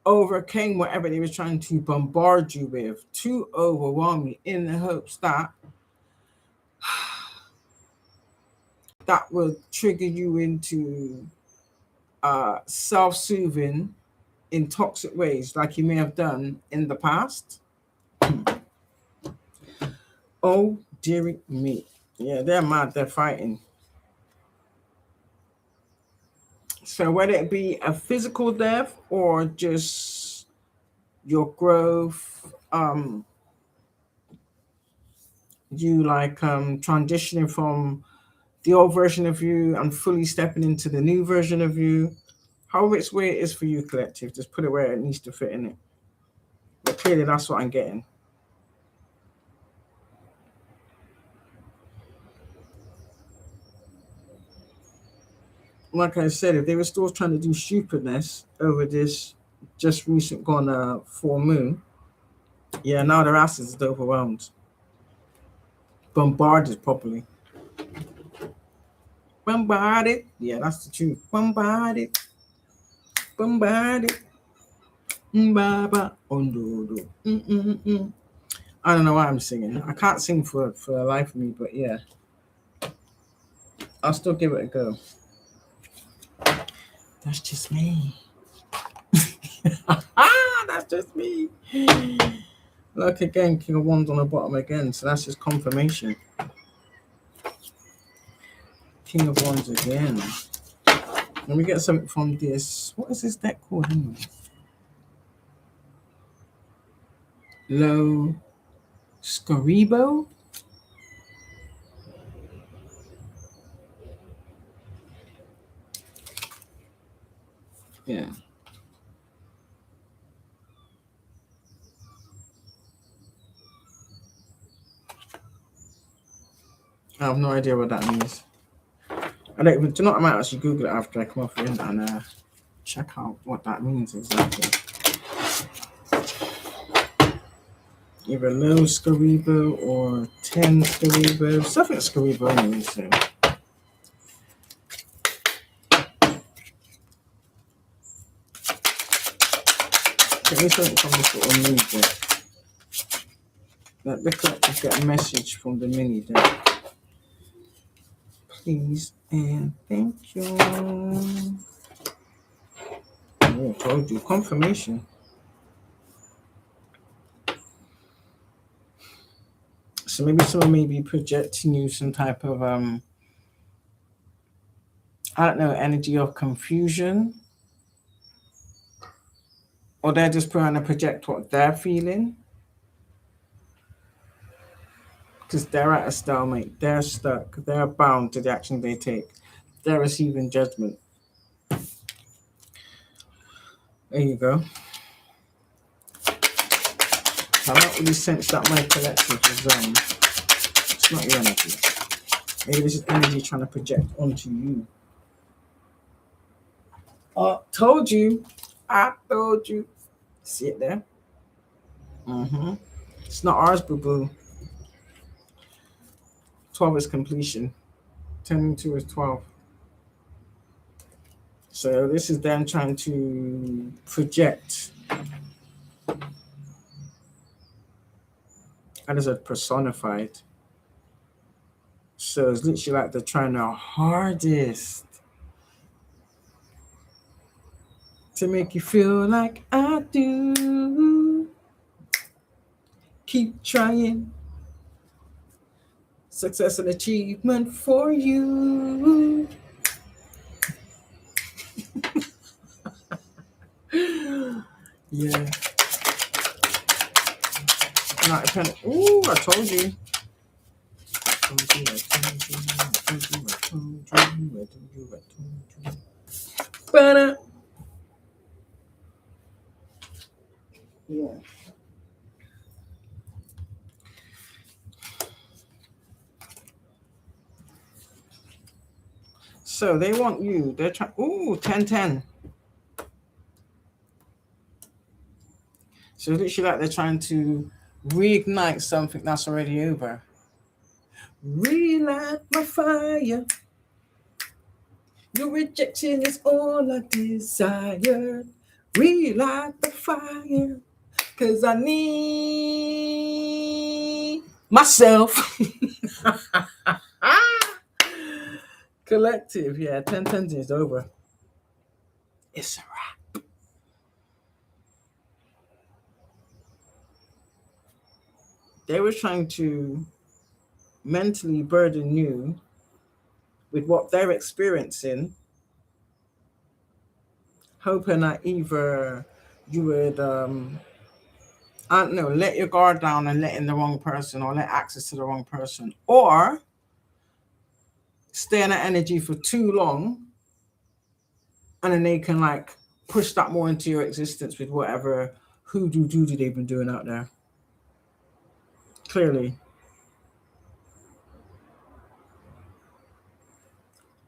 A: overcame whatever they were trying to bombard you with to overwhelm you in the hopes that that will trigger you into self-soothing in toxic ways like you may have done in the past? Oh, dearie me. Yeah, they're mad, they're fighting. So whether it be a physical death or just your growth, you like transitioning from the old version of you and fully stepping into the new version of you, however it's where it is for you, collective, just put it where it needs to fit in it. But clearly that's what I'm getting. Like I said, if they were still trying to do stupidness over this just recent gone full moon, yeah, now their asses is overwhelmed, bombarded properly. Bombarded, yeah, that's the truth. Bombarded, bombarded. Baba, ondodo. I don't know why I'm singing. I can't sing for the life of me, but yeah, I'll still give it a go. That's just me. That's just me. Look again, King of Wands on the bottom again, so that's just confirmation. King of Wands again. Let me get something from this. What is this deck called anyway? Low Scaribo? Yeah. I have no idea what that means. I don't even, do you know what, I might actually Google it after I come off here and check out what that means exactly. Either low Scaribo or 10 Scaribo. Something Scaribo anyway, so. Get me something from this little mini deck. Let the collectors get a message from the mini deck. Please and thank you. Oh, told you. Confirmation. So maybe someone may be projecting you some type of I don't know, energy of confusion. Or they're just trying to project what they're feeling. Because they're at a stalemate. They're stuck. They're bound to the action they take. They're receiving judgment. There you go. I don't really sense that my collective is it's not your energy. Maybe this is energy trying to project onto you. Oh, told you. I told you. See it there? Mm-hmm. It's not ours, boo-boo. 12 is completion. 10 and 2 is 12. So this is them trying to project. And it's a personified. So it's literally like they're trying their hardest to make you feel like I do. Keep trying. Success and achievement for you. Yeah. Not dependent. Ooh, I told you. I told you. But yeah. So they want you. They're trying. Ooh, 10-10. So literally like they're trying to reignite something that's already over. Relight my fire. Your rejection is all I desire. Relight the fire. Cause I need myself. Collective, yeah, 10-10 is over. It's a wrap. They were trying to mentally burden you with what they're experiencing, hoping that either you would I don't know, let your guard down and let in the wrong person or let access to the wrong person, or stay in that energy for too long and then they can like push that more into your existence with whatever hoodoo doodoo they've been doing out there. Clearly.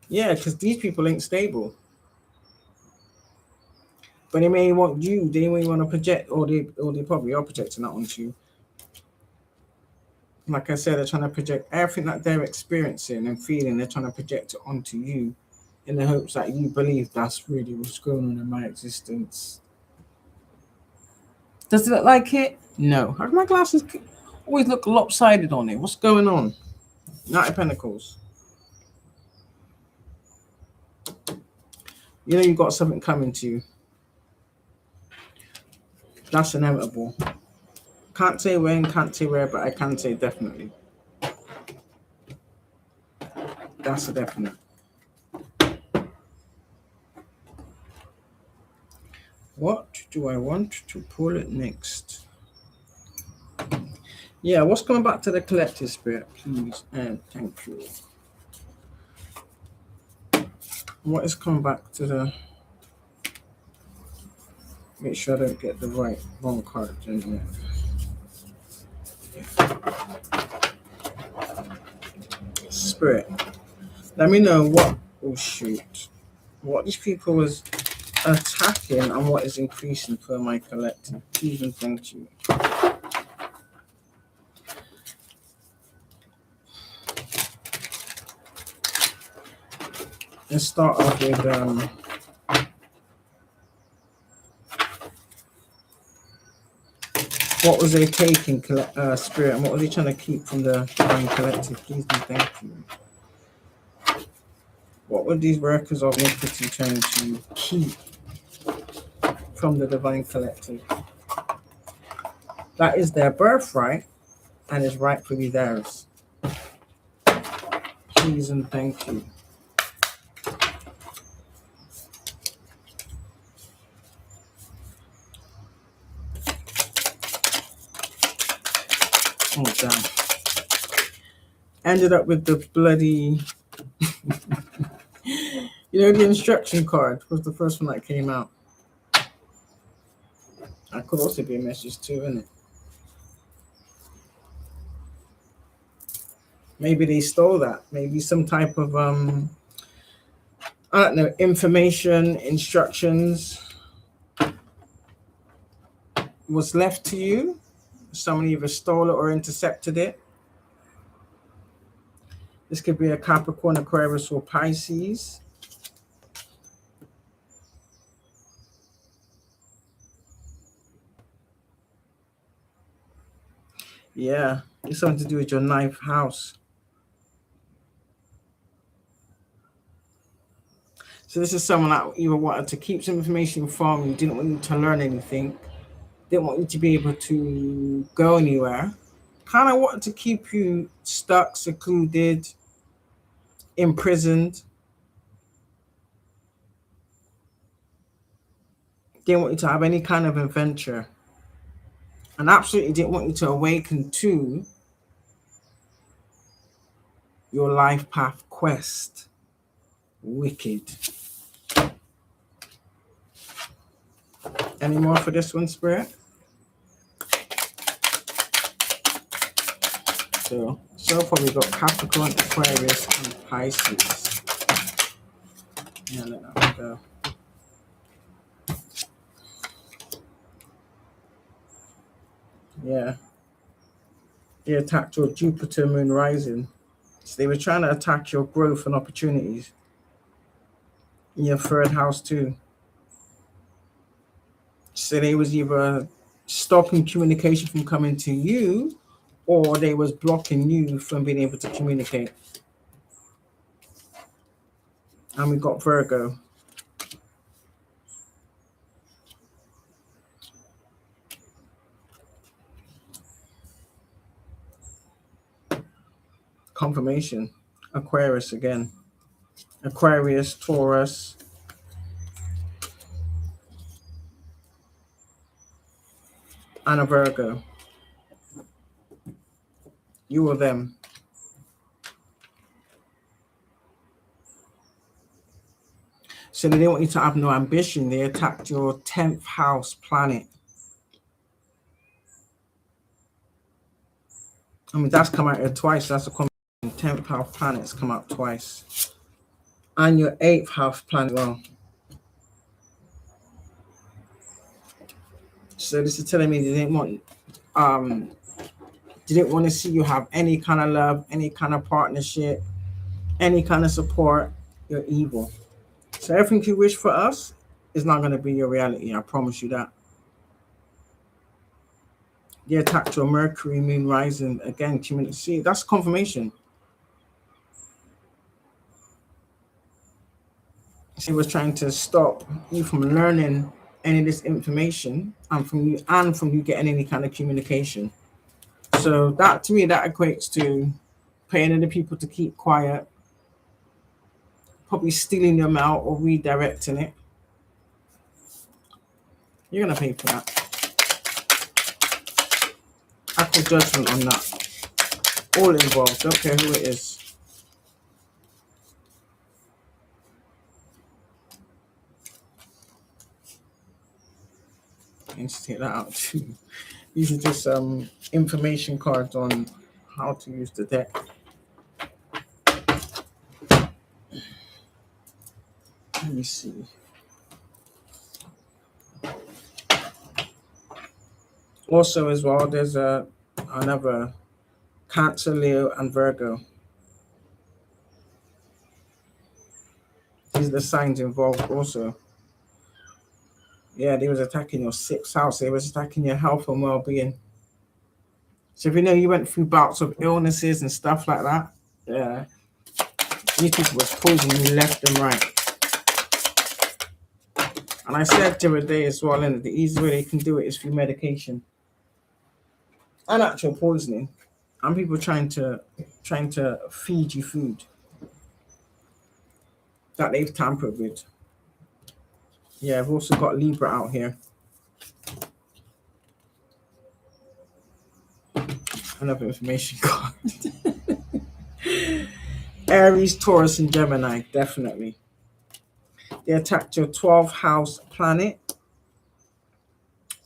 A: Yeah, because these people ain't stable. But they may want you, they may want to project, or they probably are projecting that onto you. Like I said, they're trying to project everything that they're experiencing and feeling, they're trying to project it onto you in the hopes that you believe that's really what's going on in my existence. Does it look like it? No. How do my glasses always look lopsided on it? What's going on? Knight of Pentacles. You know you've got something coming to you. That's inevitable. Can't say when, can't say where, but I can say definitely. That's a definite. What do I want to pull it next? Yeah, what's coming back to the collective spirit, please and thank you. What is coming back to the? Make sure I don't get the wrong card in here. Spirit. Let me know what. Oh shoot! What these people was attacking and what is increasing for my collective. Please and thank you. Let's start off with what was they taking, spirit, and what was they trying to keep from the divine collective? Please and thank you. What were these workers of iniquity trying to keep from the divine collective? That is their birthright and is rightfully theirs. Please and thank you. Oh damn. Ended up with the bloody the instruction card was the first one that came out. That could also be a message too, isn't it? Maybe they stole that. Maybe some type of I don't know, information, instructions was left to you. Someone either stole it or intercepted it. This could be a Capricorn, Aquarius, or Pisces. Yeah, it's something to do with your ninth house. So this is someone that either wanted to keep some information from you, didn't want you to learn anything, didn't want you to be able to go anywhere, kind of wanted to keep you stuck, secluded, imprisoned. Didn't want you to have any kind of adventure. And absolutely didn't want you to awaken to your life path quest. Wicked. Any more for this one, Spirit? So far we've got Capricorn, Aquarius, and Pisces. Yeah, let that go. Yeah. They attacked your Jupiter moon rising. So they were trying to attack your growth and opportunities in your third house too. So they was either stopping communication from coming to you, or they was blocking you from being able to communicate. And we got Virgo. Confirmation. Aquarius again. Aquarius, Taurus. And a Virgo. You or them. So they didn't want you to have no ambition. They attacked your 10th house planet. I mean, that's come out here twice. That's a combination. 10th house planets come out twice. And your 8th house planet as well. So this is telling me they didn't want to see you have any kind of love, any kind of partnership, any kind of support. You're evil. So everything you wish for us is not going to be your reality. I promise you that. They attacked your Mercury moon rising again. See, that's confirmation. She was trying to stop you from learning any of this information and from you getting any kind of communication. So that to me, that equates to paying other people to keep quiet, probably stealing them out or redirecting it. You're gonna pay for that. a judgment on that. All involved, don't care who it is. I need to take that out too. These are just information cards on how to use the deck. Let me see. Also, as well, there's another Cancer, Leo, and Virgo. These are the signs involved also. Yeah, they was attacking your 6th house. They was attacking your health and well-being. So if you know you went through bouts of illnesses and stuff like that, yeah, these people was poisoning you left and right. And I said the other day as well, and the easy way they can do it is through medication and actual poisoning. And people trying to feed you food that they've tampered with. Yeah, I've also got Libra out here. Another information card. Aries, Taurus, and Gemini, definitely. They attacked your 12th house planet.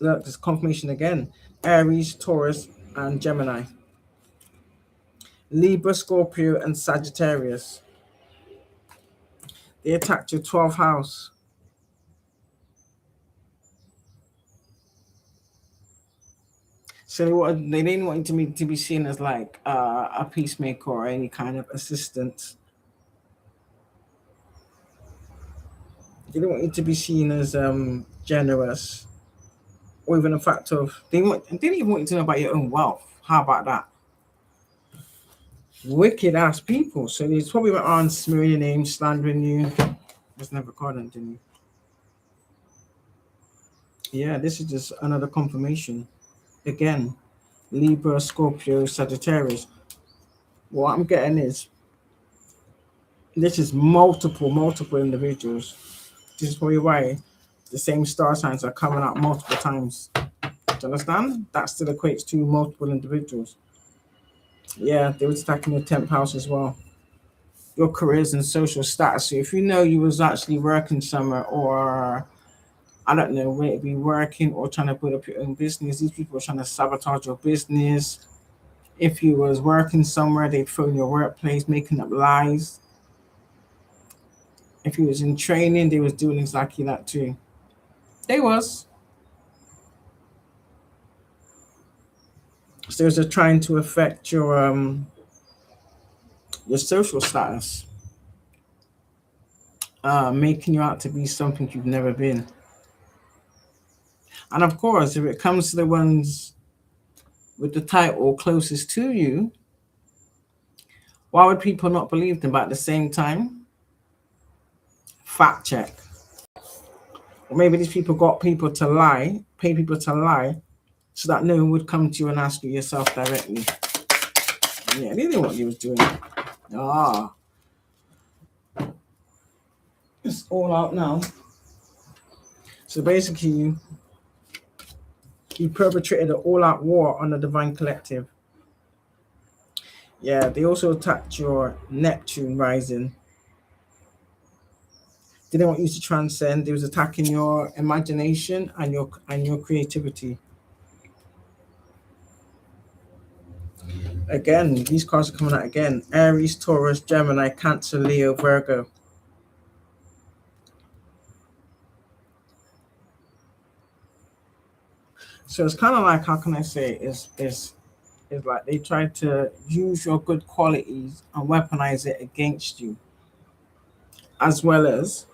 A: Look, there's confirmation again. Aries, Taurus, and Gemini. Libra, Scorpio, and Sagittarius. They attacked your 12th house. So they didn't want you to be seen as like a peacemaker or any kind of assistant. They didn't want you to be seen as generous, or even the fact of they didn't even want you to know about your own wealth. How about that? Wicked ass people. So they probably went on smearing your name, slandering you. Just never caught them, didn't you? Yeah, this is just another confirmation. Again, Libra, Scorpio, Sagittarius. What I'm getting is this is multiple individuals. This is probably why the same star signs are coming out multiple times. Do you understand? That still equates to multiple individuals. Yeah, they were attacking your 10th house as well. Your careers and social status. So if you know you was actually working somewhere, or I don't know, maybe working or trying to put up your own business, these people are trying to sabotage your business. If you was working somewhere, they'd phone your workplace, making up lies. If you was in training, they was doing exactly that too. They was. So they're trying to affect your social status, making you out to be something you've never been. And of course, if it comes to the ones with the title closest to you, why would people not believe them? But at the same time, fact check. Or maybe these people got people to lie, pay people to lie, so that no one would come to you and ask you yourself directly. Yeah, they knew what you was doing. Ah, it's all out now. So basically, you perpetrated an all-out war on the Divine Collective. Yeah, they also attacked your Neptune rising. They didn't want you to transcend. They was attacking your imagination and your creativity. Again, these cards are coming out again. Aries, Taurus, Gemini, Cancer, Leo, Virgo. So it's kind of like, how can I say, is like they try to use your good qualities and weaponize it against you, as well as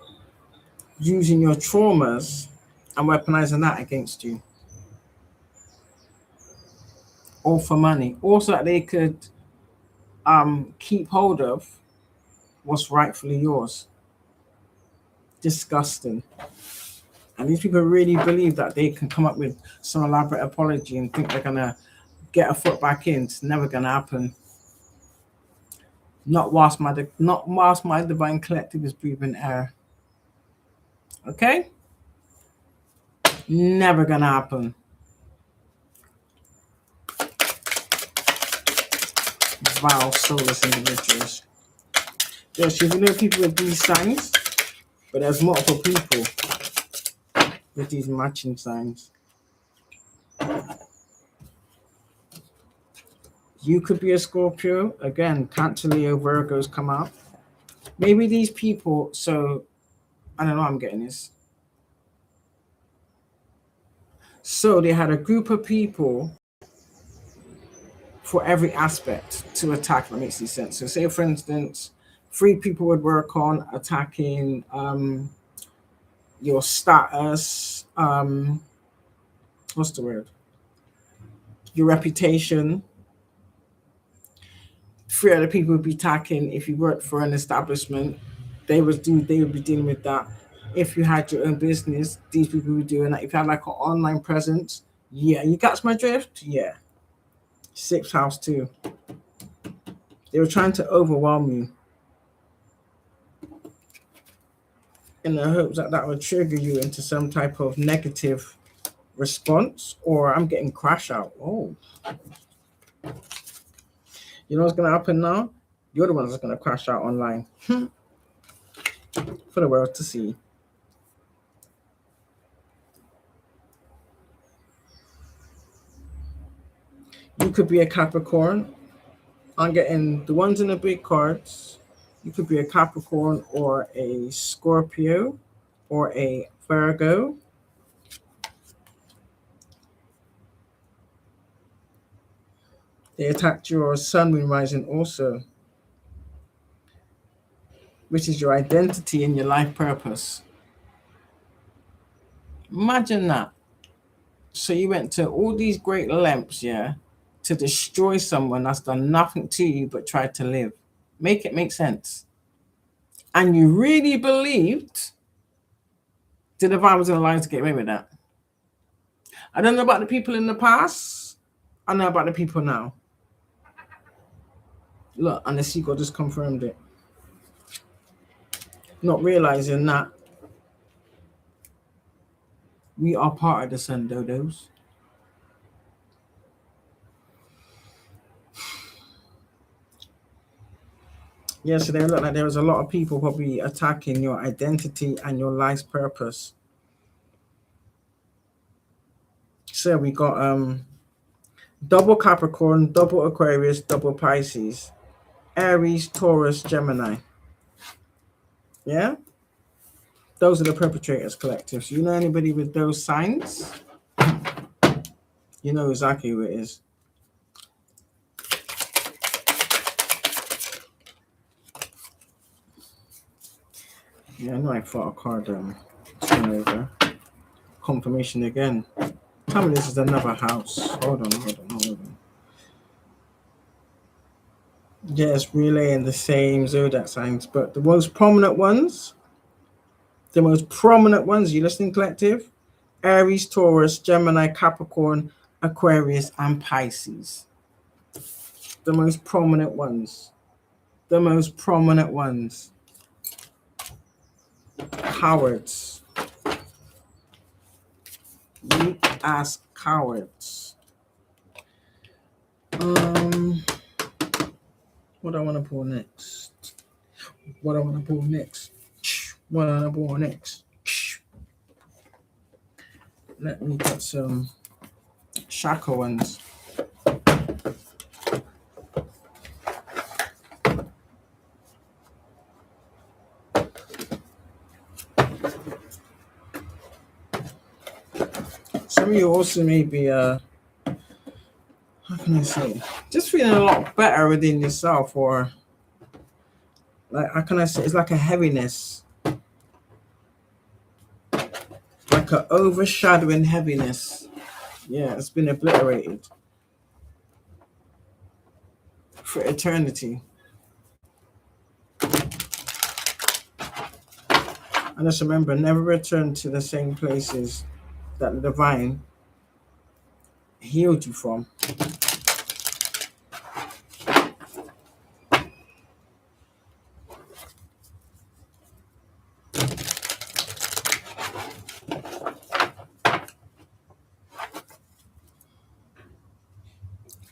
A: using your traumas and weaponizing that against you, all for money. Also, that they could keep hold of what's rightfully yours. Disgusting. And these people really believe that they can come up with some elaborate apology and think they're gonna get a foot back in. It's never gonna happen. Not whilst my divine collective is breathing air. Okay? Never gonna happen. vile, soulless individuals. Yes, you know people with these signs, but there's multiple people with these matching signs. You could be a Scorpio. Again, Cancer, Leo, Virgos come out. Maybe these people, so I don't know, I'm getting this. So they had a group of people for every aspect to attack. That makes any sense. So say, for instance, 3 people would work on attacking your status, what's the word? Your reputation. 3 other people would be attacking if you worked for an establishment. They would be dealing with that. If you had your own business, these people would be doing that. If you had like an online presence, yeah, you catch my drift? Yeah. 6th house too. They were trying to overwhelm you in the hopes that that would trigger you into some type of negative response, or I'm getting crash out. Oh, you know what's going to happen now? You're the ones that's going to crash out online for the world to see. You could be a Capricorn. I'm getting the ones in the big cards. You could be a Capricorn or a Scorpio or a Virgo. They attacked your sun, moon, rising also, which is your identity and your life purpose. Imagine that. So you went to all these great lengths, yeah, to destroy someone that's done nothing to you but tried to live. Make it make sense. And you really believed the divine was going to allow you to get away with that. I don't know about the people in the past. I know about the people now. Look, and the sequel just confirmed it. Not realizing that we are part of the sun dodos. Yeah, so they look like there was a lot of people probably attacking your identity and your life's purpose. So we got double Capricorn, double Aquarius, double Pisces, Aries, Taurus, Gemini. Yeah? Those are the perpetrators collective. So you know anybody with those signs? You know exactly who it is. Yeah, I know I fought a card over. Confirmation again. Tell me this is another house. Hold on. Yes, relaying the same zodiac signs, but the most prominent ones, you listening, collective? Aries, Taurus, Gemini, Capricorn, Aquarius, and Pisces. The most prominent ones. Cowards. Weak ass cowards. What I want to pull next? Let me get some Shaka ones. Some of you also may be how can I say, just feeling a lot better within yourself, or like how can I say, it's like a heaviness, like an overshadowing heaviness. Yeah, it's been obliterated for eternity. And just remember, never return to the same places that the divine healed you from.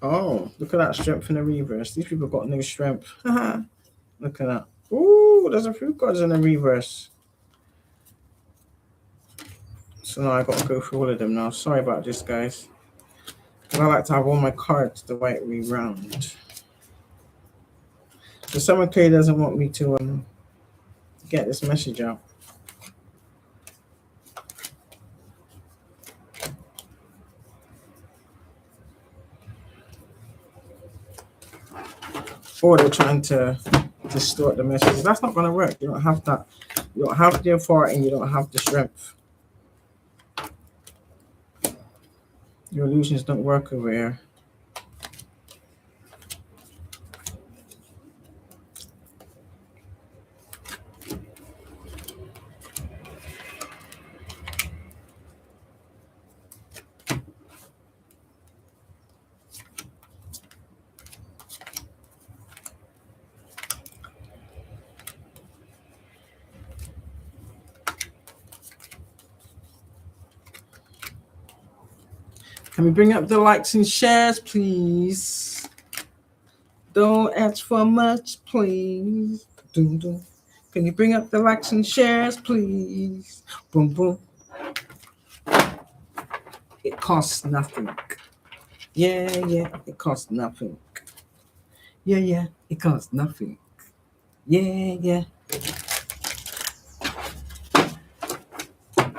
A: Oh, Look at that strength in the reverse. These people got no strength. Look at that. Ooh, there's a few cards in the reverse. So now I got to go through all of them now. Sorry about this, guys. I like to have all my cards the right way round. So someone clearly doesn't want me to get this message out. Or they're trying to distort the message. That's not going to work. You don't have that. You don't have the authority and you don't have the strength. Your illusions don't work over here. Can we bring up the likes and shares, please? Don't ask for much, please. Doom, doom. Can you bring up the likes and shares, please? Boom, boom. It costs nothing. Yeah, it costs nothing. Yeah, it costs nothing. Yeah.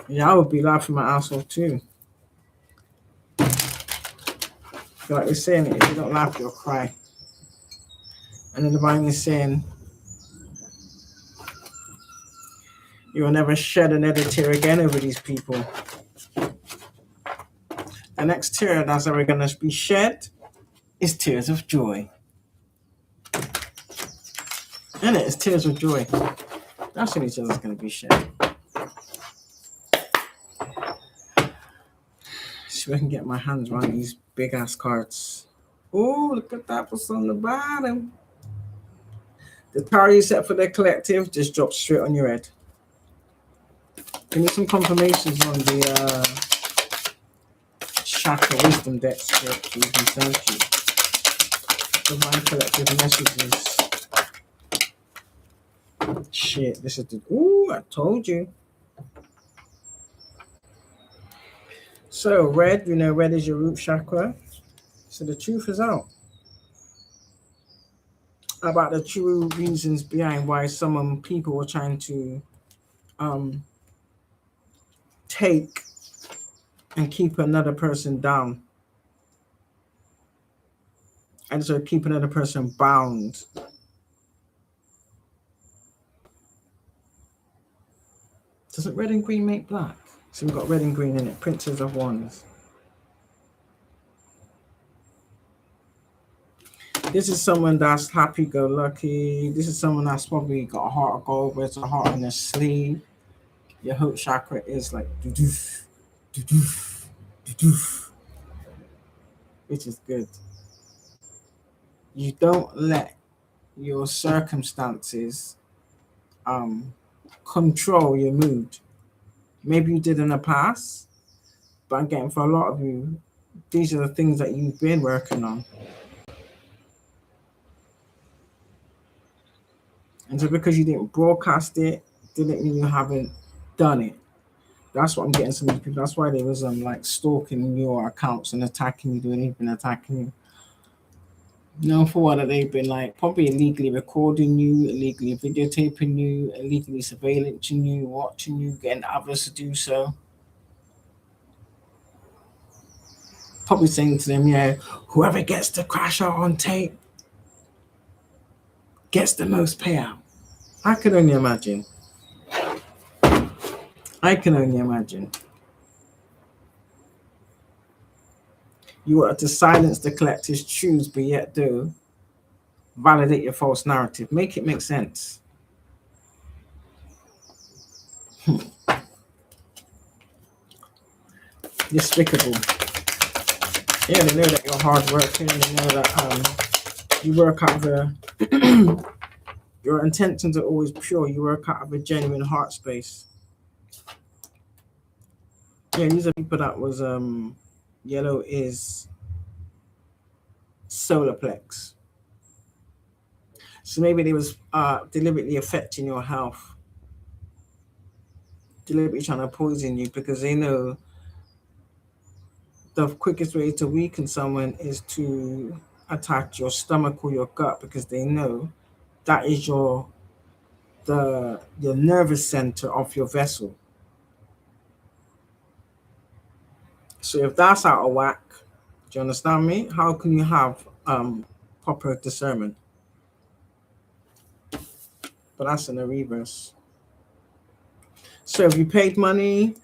A: Yeah, I would be laughing my ass off too. Like they're saying, if you don't laugh, you'll cry. And then the Bible is saying, you will never shed another tear again over these people. The next tear that's ever going to be shed is tears of joy. And it's tears of joy. That's when each other's going to be shed. So I can get my hands around these big ass cards. Oh, look at that what's on the bottom. The power you set for the collective just drops straight on your head. Give me some confirmations on the Chakra Wisdom deck script, please, and thank you. Divine collective messages. Shit, this is the. Ooh, I told you. So, red, you know, red is your root chakra. So, the truth is out about the true reasons behind why some people were trying to take and keep another person down. And so keep another person bound. Doesn't red and green make black? So we've got red and green in it. Princes of Wands. This is someone that's happy-go-lucky. This is someone that's probably got a heart of gold, wears a heart on their sleeve. Your hope chakra is like doo-doof, doo-doof, doo-doof, which is good. You don't let your circumstances control your mood. Maybe you did in the past, but I'm getting for a lot of you, these are the things that you've been working on. And so because you didn't broadcast it, didn't mean you haven't done it. That's what I'm getting some of these people. That's why they was like stalking your accounts and attacking you, doing anything attacking you. You know, for what they've been like probably illegally recording you, illegally videotaping you, illegally surveillancing you, watching you, getting others to do so. Probably saying to them, yeah, whoever gets the crash out on tape gets the most payout. I can only imagine. You want to silence the collective's truths, but yet do validate your false narrative. Make it make sense. Despicable. Yeah, they know that you're hardworking. They know that you work out of your intentions are always pure. You work out of a genuine heart space. Yeah, these are people that was yellow is solar plex. So maybe they was deliberately affecting your health, deliberately trying to poison you because they know the quickest way to weaken someone is to attack your stomach or your gut because they know that is your nervous center of your vessel. So if that's out of whack, do you understand me? How can you have proper discernment? But that's in the reverse. So if you paid money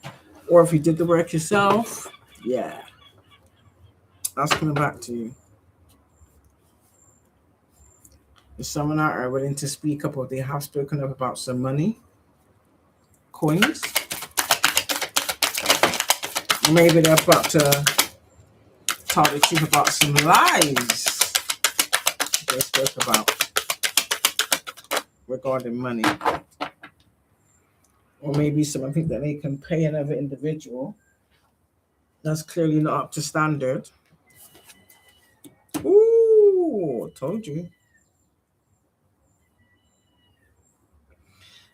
A: or if you did the work yourself, yeah, that's coming back to you. If someone out there willing to speak up or they have spoken up about some money, coins, maybe they're about to tell the truth about some lies they spoke about regarding money. Or maybe someone think that they can pay another individual that's clearly not up to standard. Ooh, told you.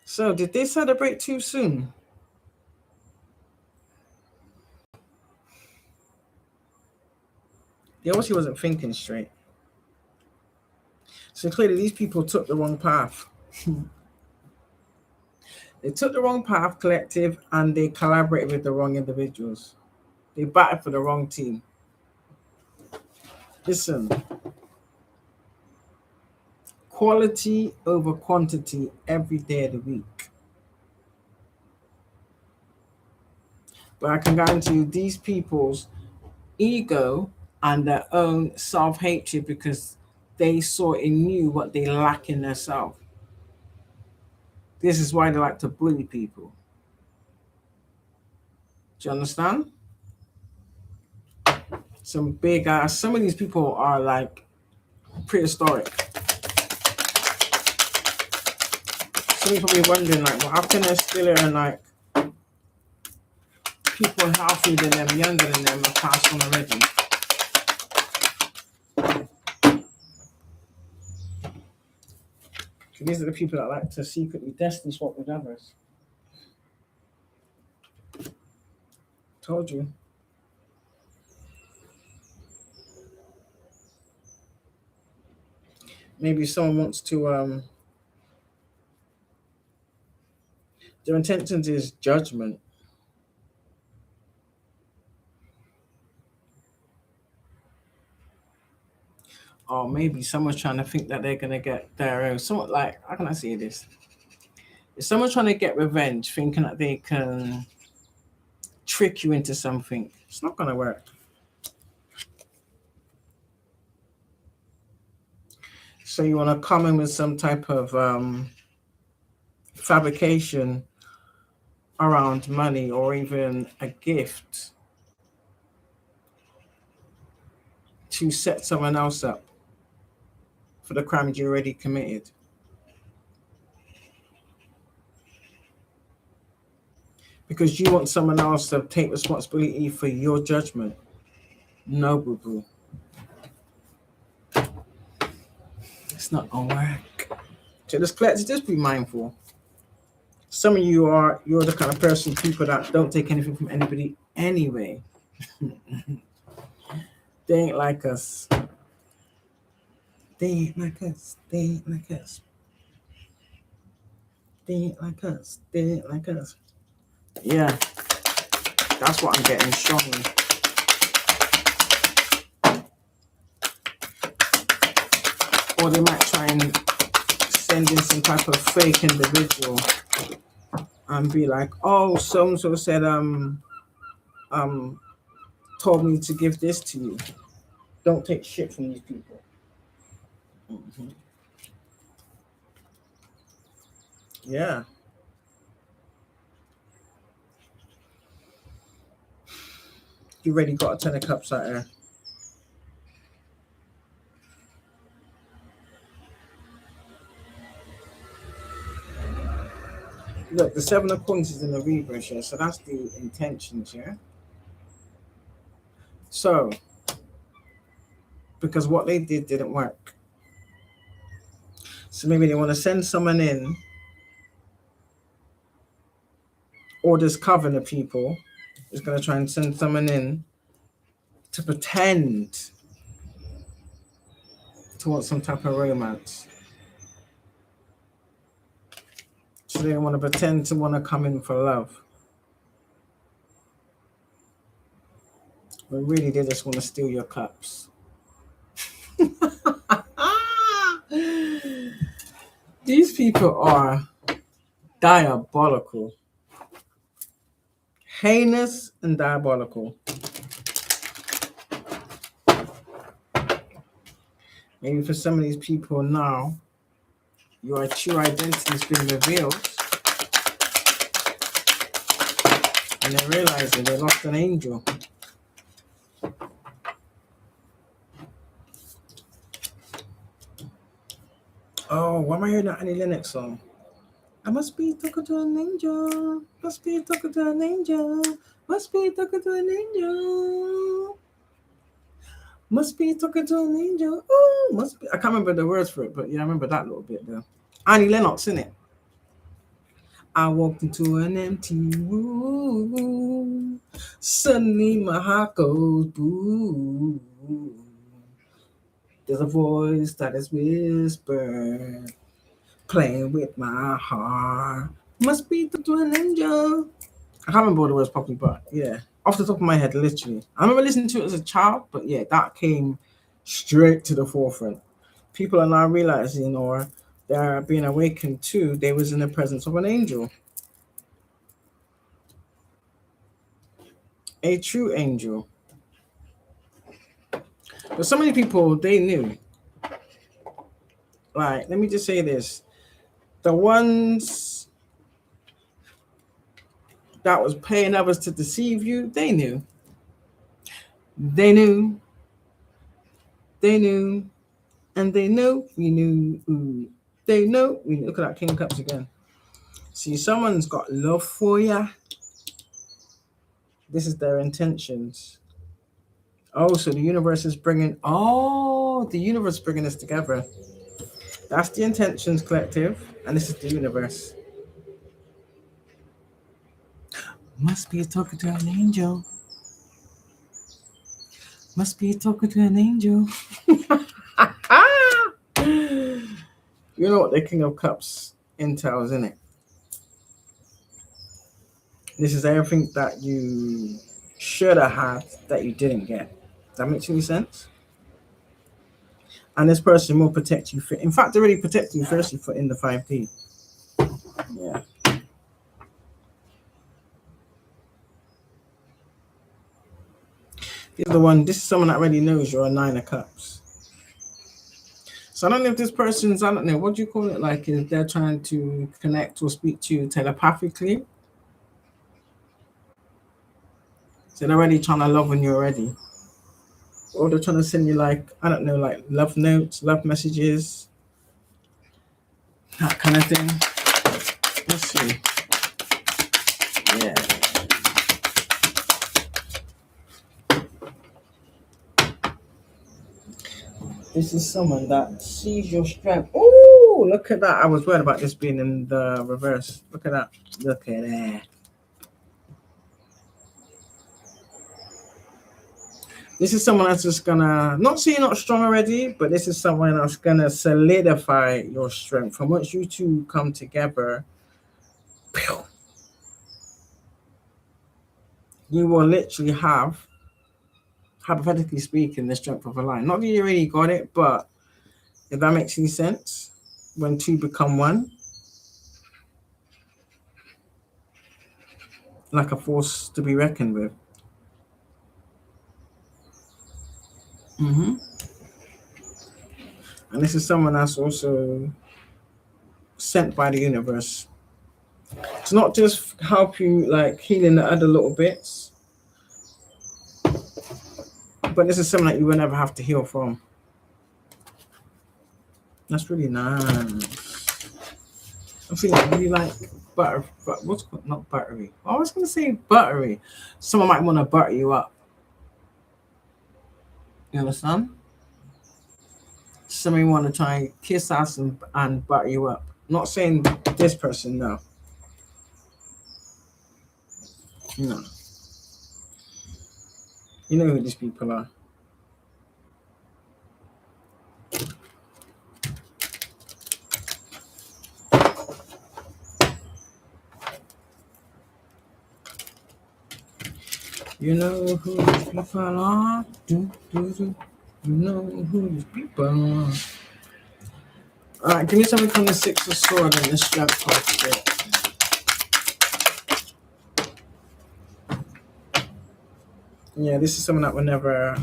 A: So did they celebrate too soon? They obviously wasn't thinking straight. So clearly these people took the wrong path. They took the wrong path, collective, and they collaborated with the wrong individuals. They batted for the wrong team. Listen, quality over quantity every day of the week. But I can guarantee you these people's ego and their own self-hatred because they saw and knew what they lack in themselves. This is why they like to bully people. Do you understand? Some big ass, some of these people are like prehistoric. Some people be wondering like, well, how can they still and like people healthier than them, younger than them have passed on already? So these are the people that like to secretly destiny swap with others. Told you. Maybe someone wants to their intentions is judgment. Or maybe someone's trying to think that they're gonna get their own. Somewhat like, how can I say this? If someone's trying to get revenge, thinking that they can trick you into something, it's not gonna work. So you want to come in with some type of fabrication around money or even a gift to set someone else up for the crimes you already committed. Because you want someone else to take responsibility for your judgment. No, boo boo. It's not gonna work. So just be mindful. Some of you're the kind of person, people that don't take anything from anybody anyway. They ain't like us. They ain't like us. They ain't like us. They ain't like us. They ain't like us. Yeah, that's what I'm getting strongly. Or they might try and send in some type of fake individual and be like, oh, so and so said told me to give this to you. Don't take shit from these people. Mm-hmm. Yeah. You already got a 10 of cups out there. Look, the 7 of coins is in the reverse, yeah, so that's the intentions, yeah. So because what they did didn't work. So maybe they want to send someone in, or this coven of people is going to try and send someone in to pretend to want some type of romance. So they want to pretend to want to come in for love. But really, they just want to steal your cups. These people are diabolical. Heinous and diabolical. Maybe for some of these people now, your true identity has been revealed. And they realize that they lost an angel. Oh, why am I hearing that Annie Lennox song? I must be talking to an angel. Must be talking to an angel. Must be talking to an angel. Must be talking to an angel. Oh, must be. I can't remember the words for it, but yeah, I remember that little bit though. Annie Lennox, innit? I walked into an empty room. Suddenly my heart goes boo. There's a voice that is whispered, playing with my heart. Must be to an angel. I can't remember what the words properly, but yeah, off the top of my head, literally. I remember listening to it as a child, but yeah, that came straight to the forefront. People are now realizing, or they're being awakened to, they was in the presence of an angel. A true angel. But so many people, they knew. Like, let me just say this. The ones that was paying others to deceive you, they knew. They knew. They knew. And they know we knew. Ooh. They know we knew. Look at that King of Cups again. See, someone's got love for you. This is their intentions. Oh, so the universe is bringing... Oh, the universe is bringing us together. That's the intentions collective. And this is the universe. Must be talking to an angel. Must be talking to an angel. You know what the King of Cups entails, isn't it? This is everything that you should have had that you didn't get. Does that make any sense? And this person will protect you. In fact, they're really protecting you firstly for in the 5D. Yeah. The other one, this is someone that already knows you're a 9 of Cups. So I don't know if this person's, I don't know, what do you call it? Like if they're trying to connect or speak to you telepathically. So they're already trying to love on you already. Or they're trying to send you like, I don't know, like love notes, love messages, that kind of thing. Let's see. Yeah. This is someone that sees your strength. Oh, look at that. I was worried about this being in the reverse. Look at that. Look at that. This is someone that's just gonna, not say you're not strong already, but this is someone that's gonna solidify your strength. And once you two come together, you will literally have, hypothetically speaking, the strength of a lion. Not that you already got it, but if that makes any sense, when two become one, like a force to be reckoned with. Mm-hmm. And this is someone that's also sent by the universe to not just help you like healing the other little bits, but this is something that you will never have to heal from. That's really nice. I'm feeling really like butter, but what's not buttery? I was gonna say buttery. Someone might want to butter you up. You understand? somebody want to try and kiss ass and butter you up. Not saying this person, no. No. You know who these people are. You know who these people are. Do, do, do. You know who these people are. Alright, give me something from the Six of Swords and the Strength card today. Yeah, this is someone that will never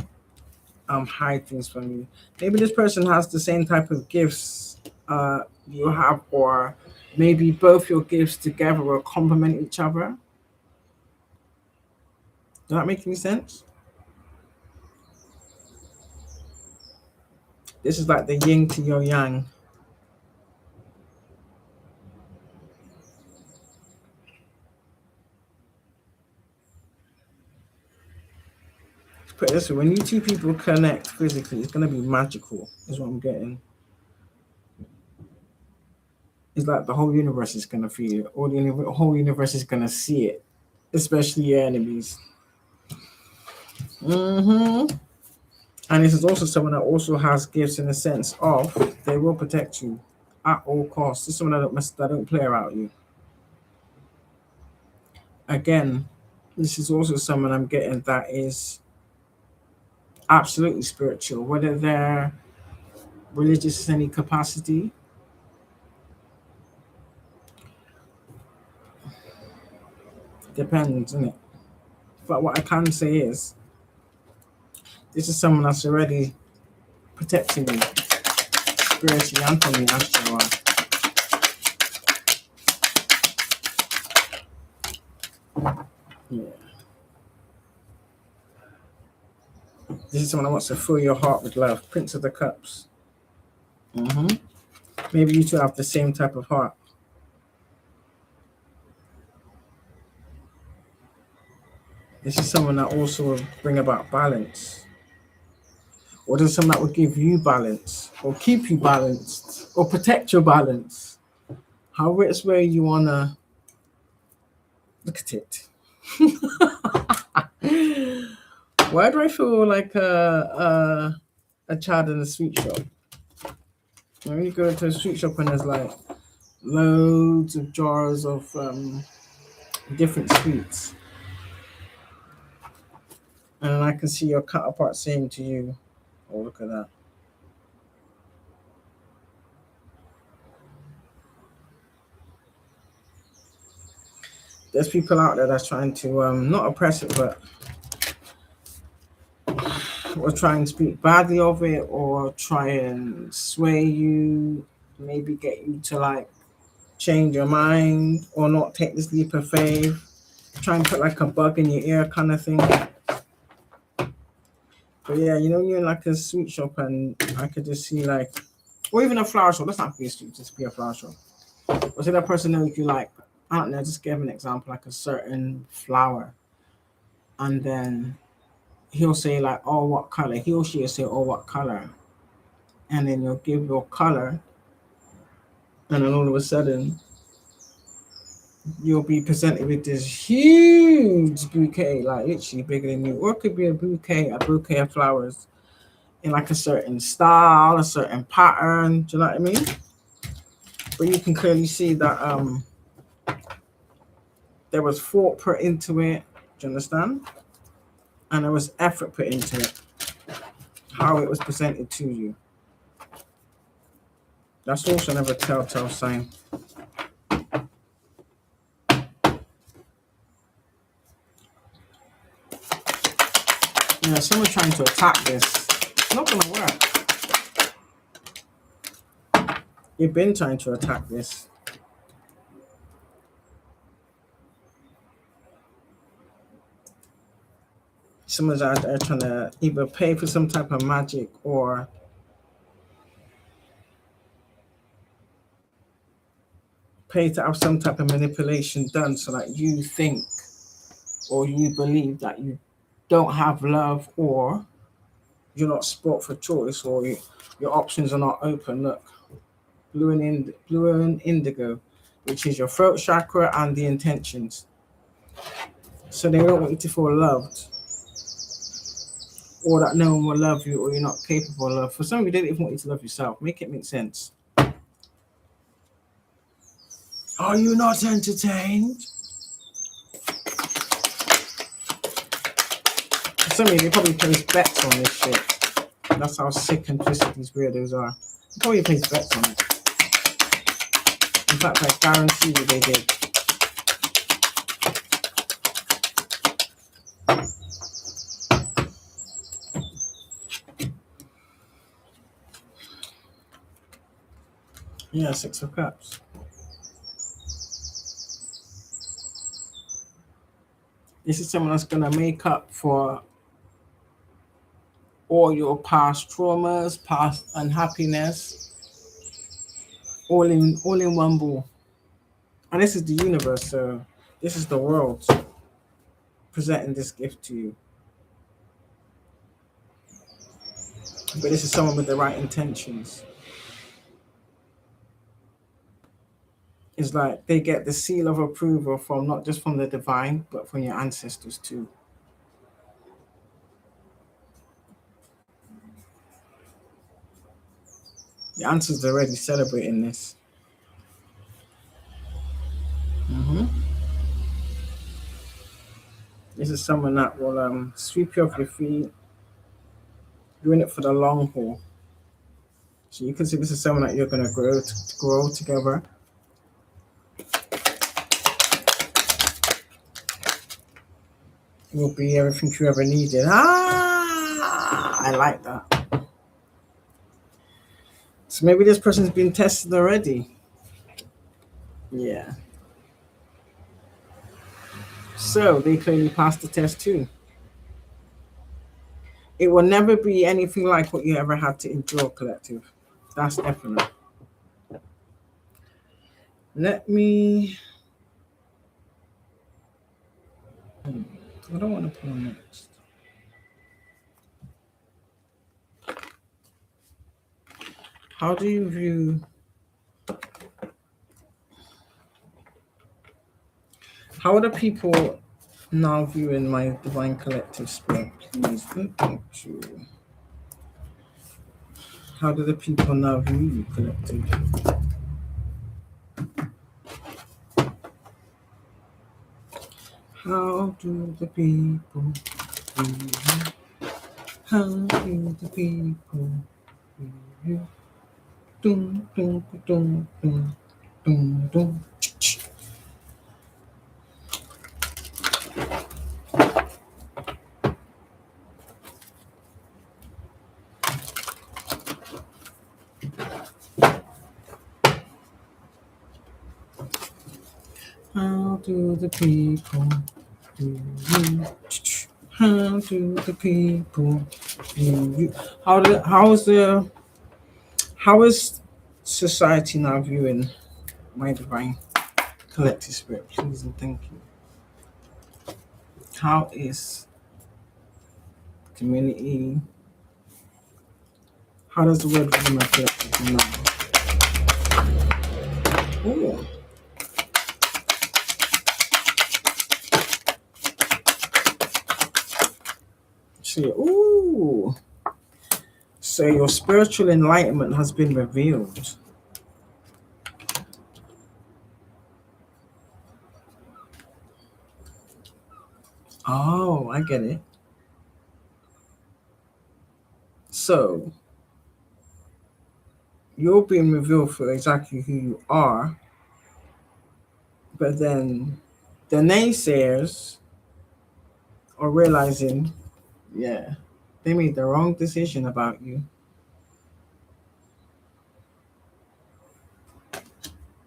A: hide things from you. Maybe this person has the same type of gifts you have, or maybe both your gifts together will complement each other. Does that make any sense? This is like the yin to your yang. Put it this way, when you two people connect physically, it's gonna be magical, is what I'm getting. It's like the whole universe is gonna feel it, or the whole universe is gonna see it, especially your enemies. Mm-hmm. And this is also someone that also has gifts in the sense of they will protect you at all costs. This is someone that don't play around you. Again, this is also someone I'm getting that is absolutely spiritual, whether they're religious in any capacity. Depends, isn't it? But what I can say is this is someone that's already protecting you spiritually and from the astral world. Yeah. This is someone that wants to fill your heart with love. Prince of the Cups. Mm-hmm. Maybe you two have the same type of heart. This is someone that also will bring about balance. Or there's someone that will give you balance, or keep you balanced, or protect your balance. However, it's where you want to look at it. Why do I feel like a child in a sweet shop? When you go to a sweet shop and there's like loads of jars of different sweets, and I can see your counterpart saying to you, "Oh, look at that." There's people out there that's trying to not oppress it, but or try and speak badly of it, or try and sway you, maybe get you to like change your mind or not take this leap of faith, try and put like a bug in your ear kind of thing. But yeah, you know, you're in like a sweet shop and I could just see like, or even a flower shop. Let's not be a street, just be a flower shop. Or say that person knows you like, I don't know, just give an example, like a certain flower. And then he'll say like, oh, what color? He or she will say, oh, what color? And then you'll give your color. And then all of a sudden, you'll be presented with this huge bouquet, like literally bigger than you. Or it could be a bouquet of flowers in like a certain style, a certain pattern. Do you know what I mean? But you can clearly see that there was thought put into it. Do you understand? And there was effort put into it. How it was presented to you. That's also another telltale sign. Yeah, someone's trying to attack this. It's not gonna work. You've been trying to attack this. Someone's out there trying to either pay for some type of magic or pay to have some type of manipulation done so that you think or you believe that you don't have love, or you're not spot for choice, or your options are not open. Look, blue and indigo, which is your throat chakra and the intentions. So they don't want you to feel loved, or that no one will love you, or you're not capable of. For some, you don't even want you to love yourself. Make it make sense. Are you not entertained? For some, they probably place bets on this shit. That's how sick and twisted these weirdos are. They probably place bets on it. In fact, I guarantee you they did. Yeah, 6 of Cups. This is someone that's gonna make up for all your past traumas, past unhappiness, all in one ball. And this is the universe, so this is the world presenting this gift to you. But this is someone with the right intentions. It's like they get the seal of approval from not just from the divine, but from your ancestors too. The ancestors are already celebrating this. hmm This is someone that will sweep you off your feet, doing it for the long haul. So you can see this is someone that you're gonna grow together. Will be everything you ever needed. I like that. So maybe this person's been tested already. Yeah. So they clearly passed the test too. It will never be anything like what you ever had to endure, collective. That's definite. Let me. I don't want to pull next. How do you view? How are the people now viewing my divine collective spirit? Please thank you. How do the people now view you, collective? How do the people view you? How do the people view you? Dum dum dum dum dum dum. How do the people view you? How do the people view you? How is society now viewing my divine collective spirit? Please and thank you. How is community? How does the word view my collective now? Oh, see, ooh. So your spiritual enlightenment has been revealed. Oh, I get it. So you're being revealed for exactly who you are, but then the naysayers are realizing, yeah, they made the wrong decision about you.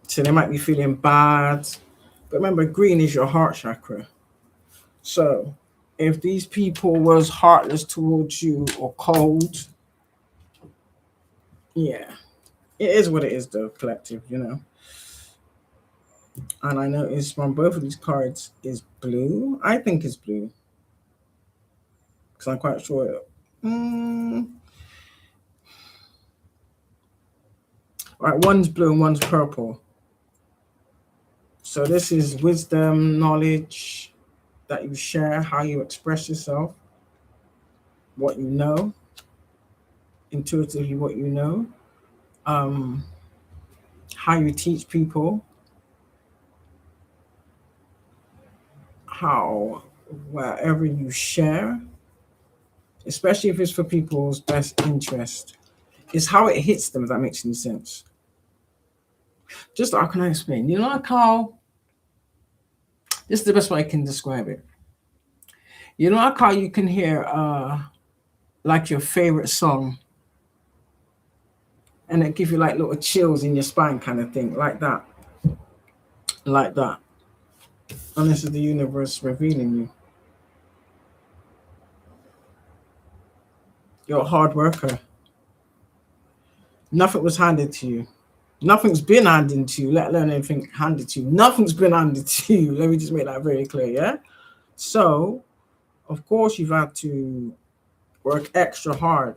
A: So they might be feeling bad. But remember, green is your heart chakra. So if these people was heartless towards you or cold, yeah, it is what it is though, collective, you know. And I noticed from both of these cards is blue. I think it's blue. Because I'm quite sure All right, one's blue and one's purple. So this is wisdom, knowledge that you share, how you express yourself, what you know, intuitively what you know, um, how you teach people, how wherever you share, especially if it's for people's best interest, is how it hits them, if that makes any sense. Just how can I explain? You know, like how this is the best way I can describe it. You know, like how you can hear like your favorite song and it give you like little chills in your spine kind of thing, like that. Like that. And this is the universe revealing you. You're a hard worker. Nothing was handed to you. Nothing's been handed to you, let alone anything handed to you. Nothing's been handed to you. Let me just make that very clear, yeah? So, of course, you've had to work extra hard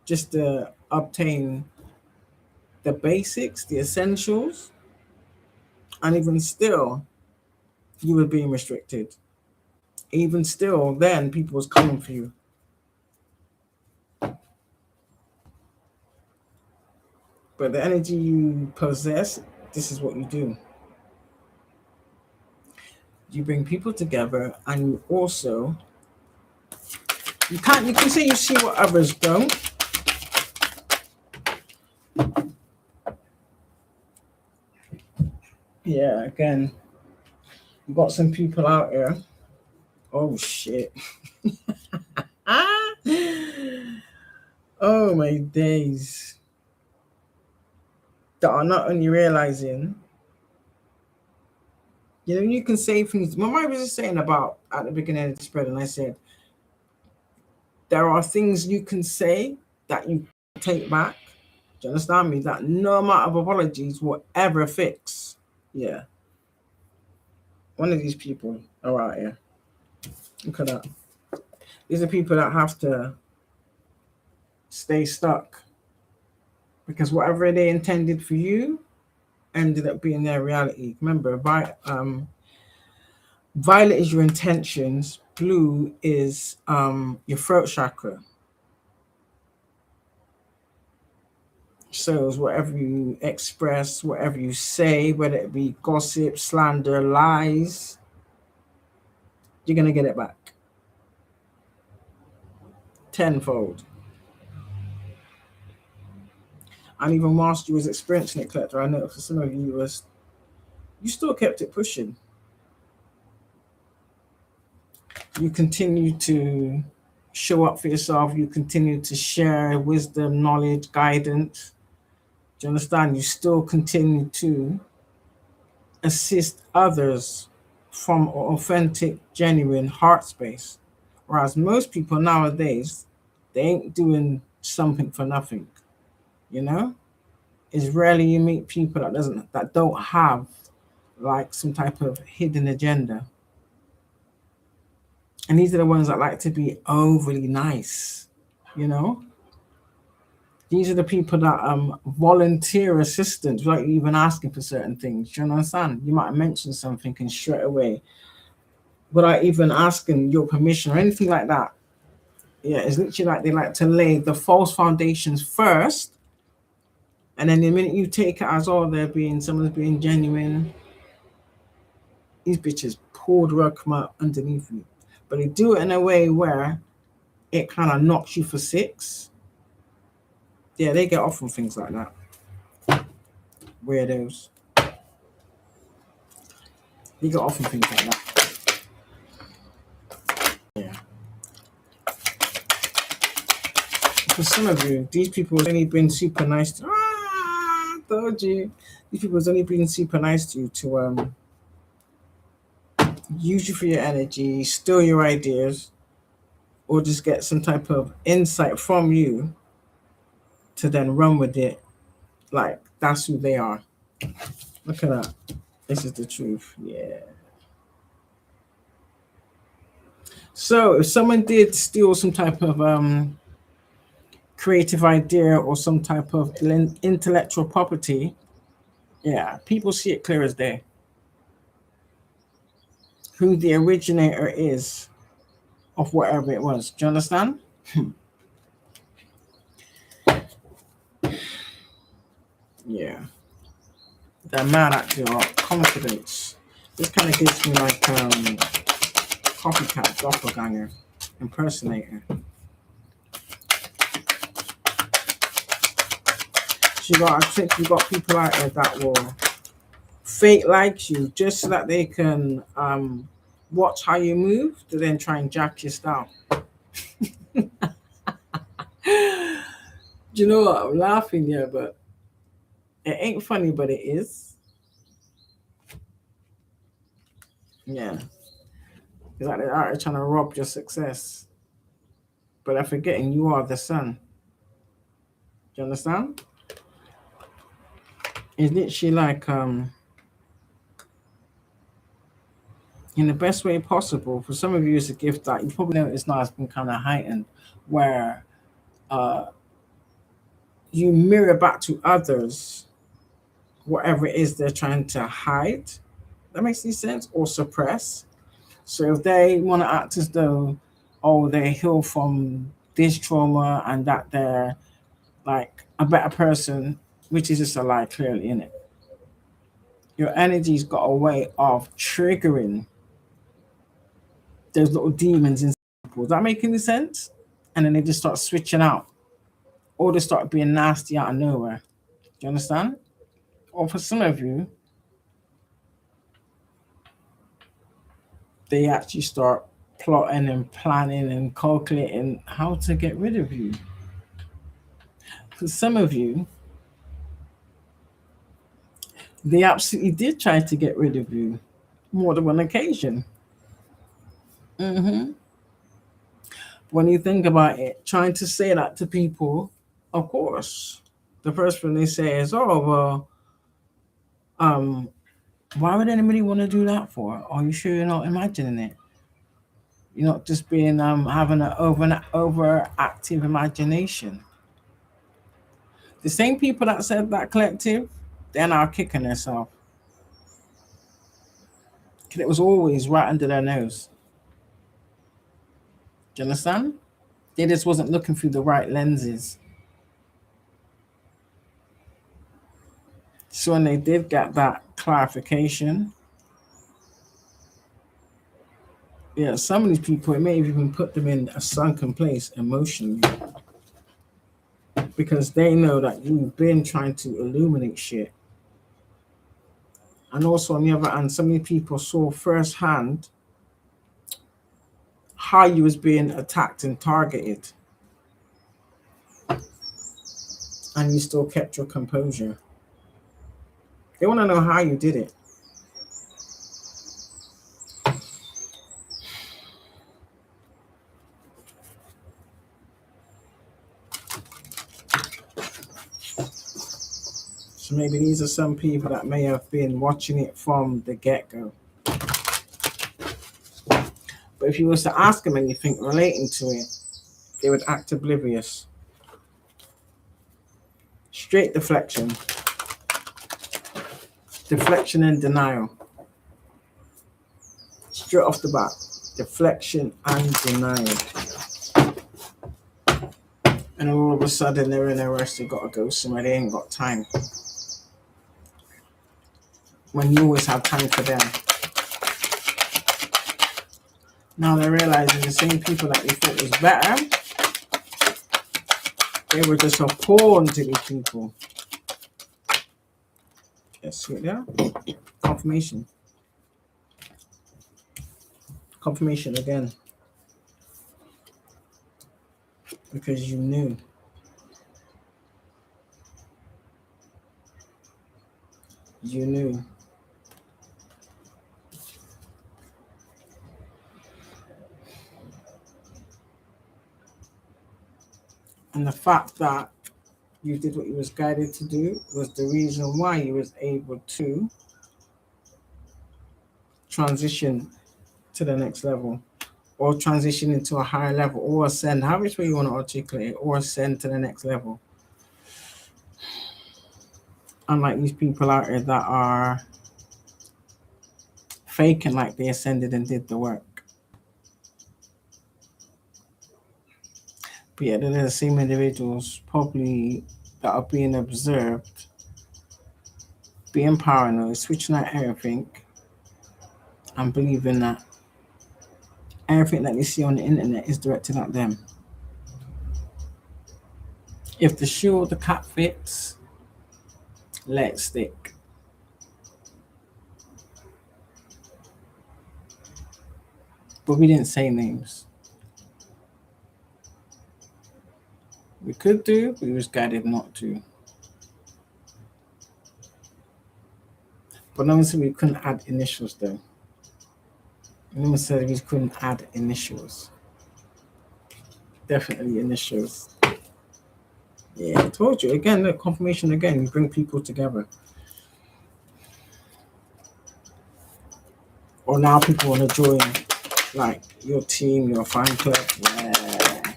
A: just to obtain the basics, the essentials, and even still, you were being restricted. Even still, then people was coming for you. But the energy you possess, this is what you do. You bring people together, and you also you can say you see what others don't. Yeah, again, you got some people out here. Oh shit. Ah. Oh my days. That are not only realizing, you know, you can say things. My mind was just saying about at the beginning of the spread, and I said there are things you can say that you take back. Do you understand me? That no amount of apologies will ever fix. Yeah. One of these people are out here. Look at that. These are people that have to stay stuck because whatever they intended for you ended up being their reality. Remember, violet is your intentions, blue is your throat chakra. So it's whatever you express, whatever you say, whether it be gossip, slander, lies, you're gonna get it back tenfold. And even whilst you was experiencing it, collector, I know for some of you still kept it pushing. You continue to show up for yourself. You continue to share wisdom, knowledge, guidance. Do you understand? You still continue to assist others from authentic, genuine heart space. Whereas most people nowadays, they ain't doing something for nothing. You know, it's rarely you meet people that don't have like some type of hidden agenda. And these are the ones that like to be overly nice. You know, these are the people that volunteer assistance without even asking for certain things. Do you understand? You might mention something and straight away, without even asking your permission or anything like that. Yeah, it's literally like they like to lay the false foundations first, and then the minute you take it as all they're being someone's being genuine, these bitches pull the rug from out underneath you. But they do it in a way where it kind of knocks you for six. Yeah, they get off on things like that. Weirdos. They get off on things like that. Yeah. For some of you, these people have only been super nice to told you. These people have only been super nice to you to use you for your energy, steal your ideas, or just get some type of insight from you to then run with it. Like that's who they are. Look at that. This is the truth. Yeah. So if someone did steal some type of creative idea or some type of intellectual property, yeah, people see it clear as day who the originator is of whatever it was. Do you understand? Yeah. They're mad at your confidence. This kind of gives me like copycat, doppelganger, impersonator. I think you got people out there that will fake like you just so that they can watch how you move to then try and jack your style. Do you know what? I'm laughing here, but it ain't funny, but it is. Yeah. It's like they're out there trying to rob your success. But they're forgetting you are the sun. Do you understand? It's literally like in the best way possible. For some of you, it's a gift that you probably notice now has been kind of heightened, where uh, you mirror back to others whatever it is they're trying to hide. That makes any sense? Or suppress. So if they want to act as though, oh, they heal from this trauma and that they're like a better person, which is just a lie, clearly, in it. Your energy's got a way of triggering those little demons in people. Does that make any sense? And then they just start switching out, or they start being nasty out of nowhere. Do you understand? Or for some of you, they actually start plotting and planning and calculating how to get rid of you. For some of you, they absolutely did try to get rid of you more than one occasion. hmm When you think about it, trying to say that to people, of course, the first thing they say is, "Oh well, um, why would anybody want to do that for? Are you sure you're not imagining it? You're not just being having an overactive imagination." The same people that said that collective, they're now kicking themselves because it was always right under their nose. Do you understand? They just wasn't looking through the right lenses. So when they did get that clarification, yeah, some of these people, it may have even put them in a sunken place emotionally because they know that you've been trying to illuminate shit. And also, on the other hand, so many people saw firsthand how you was being attacked and targeted, and you still kept your composure. They want to know how you did it. So maybe these are some people that may have been watching it from the get-go. But if you was to ask them anything relating to it, they would act oblivious. Straight deflection. Deflection and denial. Straight off the bat. Deflection and denial. And all of a sudden they're in a rush, they gotta go somewhere, they ain't got time. When you always have time for them. Now they're realizing the same people that they thought was better, they were just a pawn to these people. Yes, see it there? Confirmation. Confirmation again. Because you knew. You knew. And the fact that you did what you was guided to do was the reason why you was able to transition to the next level. or transition into a higher level, or ascend, however way you want to articulate it, or ascend to the next level. Unlike these people out there that are faking like they ascended and did the work. But yeah, they're the same individuals probably that are being observed, being paranoid, switching out everything, and believing that everything that they see on the internet is directed at them. If the shoe or the cap fits, let it stick. But we didn't say names. We could do, but we was guided not to. But no one said we couldn't add initials though. No one said we couldn't add initials. Definitely initials. Yeah, I told you again. The confirmation again. You bring people together. Or now people want to join, like your team, your fan club. Yeah,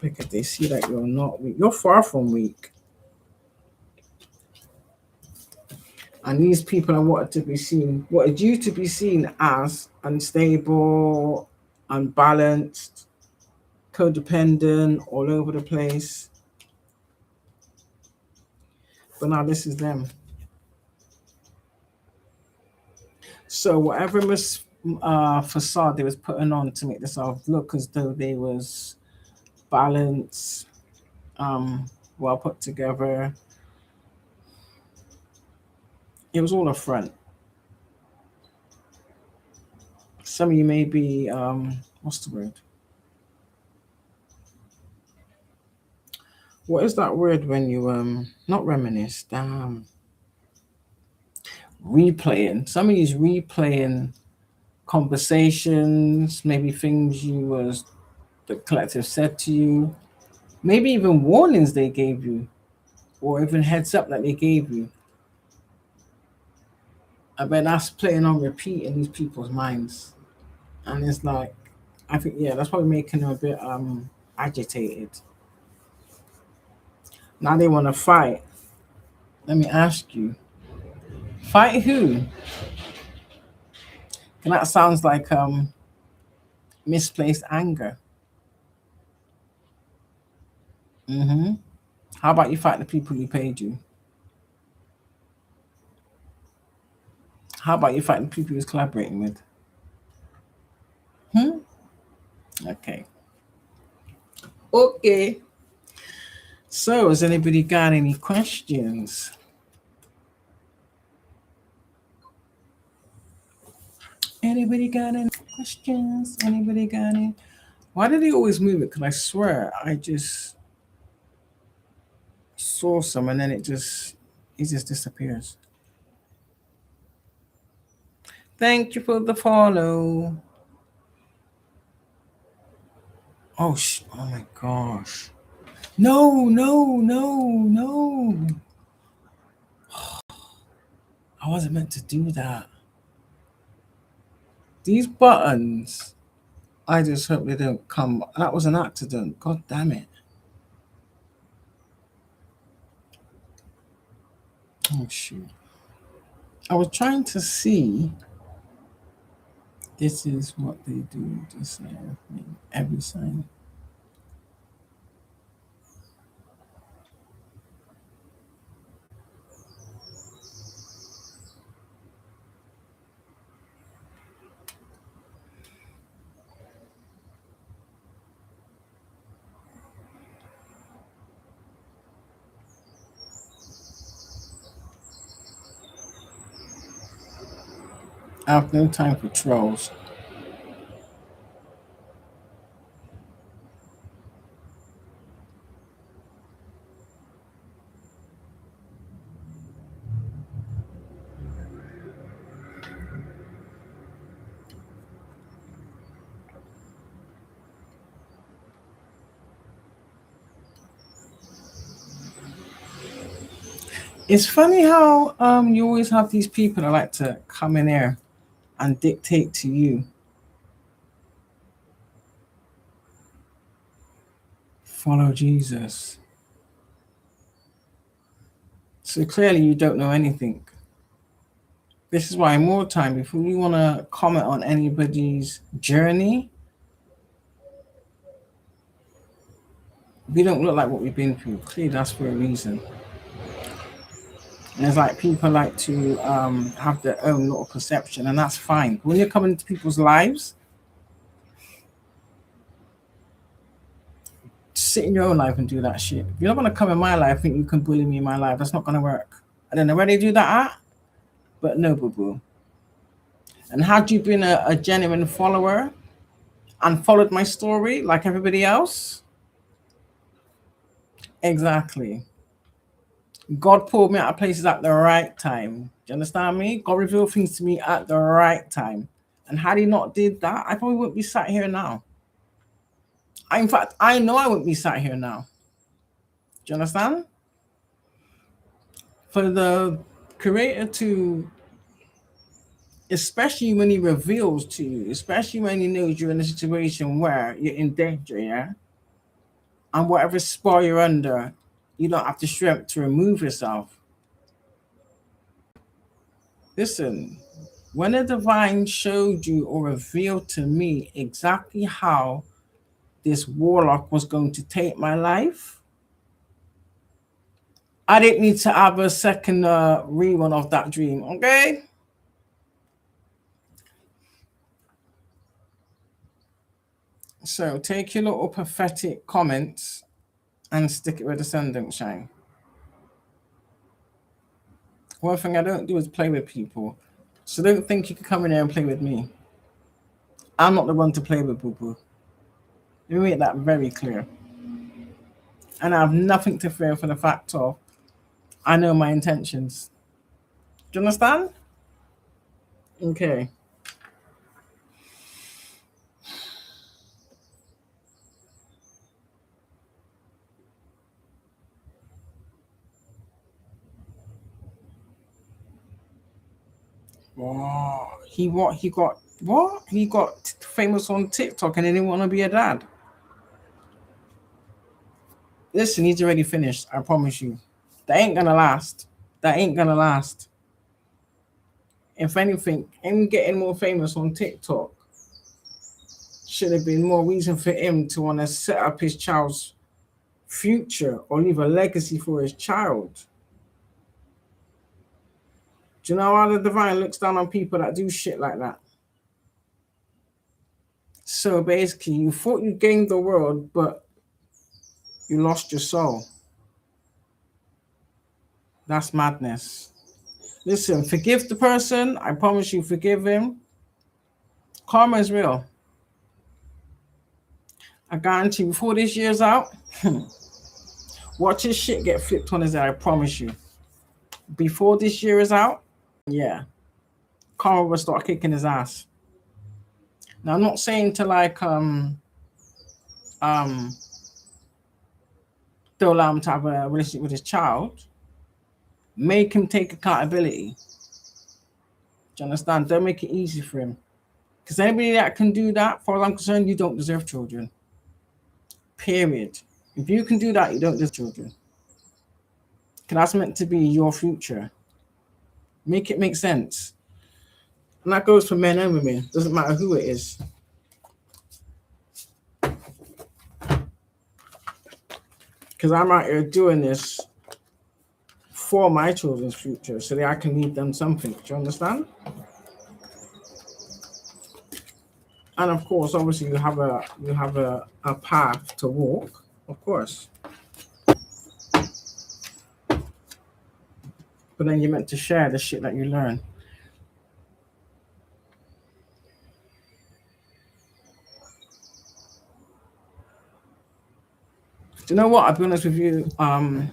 A: because they see that you're not weak. You're far from weak. And these people are wanted you to be seen as unstable, unbalanced, codependent, all over the place. But now this is them. So whatever facade they was putting on to make themselves look as though they was balanced, well put together, it was all a front. Some of you may be what's the word? What is that word when you not reminisce? Replaying. Some of you's replaying conversations, maybe things you was the collective said to you, maybe even warnings they gave you, or even heads up that they gave you. I bet that's playing on repeat in these people's minds. And it's like, I think, yeah, that's probably making them a bit agitated. Now they want to fight. Let me ask you, fight who? And that sounds like misplaced anger. Mm-hmm. How about you fight the people who paid you? How about you fight the people who's collaborating with? Hmm? Okay. Okay. So, has anybody got any questions? Anybody got any questions? Anybody got any? Why did he always move it? Because I swear I just saw some and then it just disappears. Thank you for the follow. Oh my gosh. No, no, no, no. I wasn't meant to do that. These buttons, I just hope they don't come. That was an accident. God damn it. Oh shoot. I was trying to see. This is what they do to say every sign. I have no time for trolls. It's funny how you always have these people that like to come in here and dictate to you. Follow Jesus. So clearly you don't know anything. This is why more time before you want to comment on anybody's journey, we don't look like what we've been through. Clearly that's for a reason. And it's like people like to have their own little perception, and that's fine. When you're coming into people's lives, sit in your own life and do that shit. If you're not gonna come in my life, think you can bully me in my life. That's not gonna work. I don't know where they do that at, but no, boo boo. And had you been a genuine follower and followed my story like everybody else, exactly. God pulled me out of places at the right time. Do you understand me? God revealed things to me at the right time. And had he not did that, I probably wouldn't be sat here now. In fact, I know I wouldn't be sat here now. Do you understand? For the creator to, especially when he reveals to you, especially when he knows you're in a situation where you're in danger, yeah? And whatever spot you're under, you don't have the strength to remove yourself. Listen, when the divine showed you or revealed to me exactly how this warlock was going to take my life, I didn't need to have a second rerun of that dream, okay? So take your little prophetic comments and stick it where the sun don't shine. One thing I don't do is play with people. So don't think you can come in there and play with me. I'm not the one to play with, boo-boo. Let me make that very clear. And I have nothing to fear for the fact of I know my intentions. Do you understand? Okay. Wow. He what? He got what? He got famous on TikTok and he didn't want to be a dad. Listen, he's already finished. I promise you. That ain't gonna last. That ain't gonna last. If anything, him getting more famous on TikTok should have been more reason for him to want to set up his child's future or leave a legacy for his child. Do you know how the divine looks down on people that do shit like that? So basically, you thought you gained the world, but you lost your soul. That's madness. Listen, forgive the person. I promise you, forgive him. Karma is real. I guarantee before this year's out, watch his shit get flipped on his head. I promise you. Before this year is out, yeah, karma will start kicking his ass. Now, I'm not saying to like don't allow him to have a relationship with his child. Make him take accountability. Do you understand? Don't make it easy for him. Because anybody that can do that, as far as I'm concerned, you don't deserve children. Period. If you can do that, you don't deserve children. Because that's meant to be your future. Make it make sense. And that goes for men and women. Doesn't matter who it is. Because I'm out here doing this for my children's future so that I can leave them something. Do you understand? And of course, obviously, you have a path to walk, of course. But then you're meant to share the shit that you learn. Do you know what? I'll be honest with you. None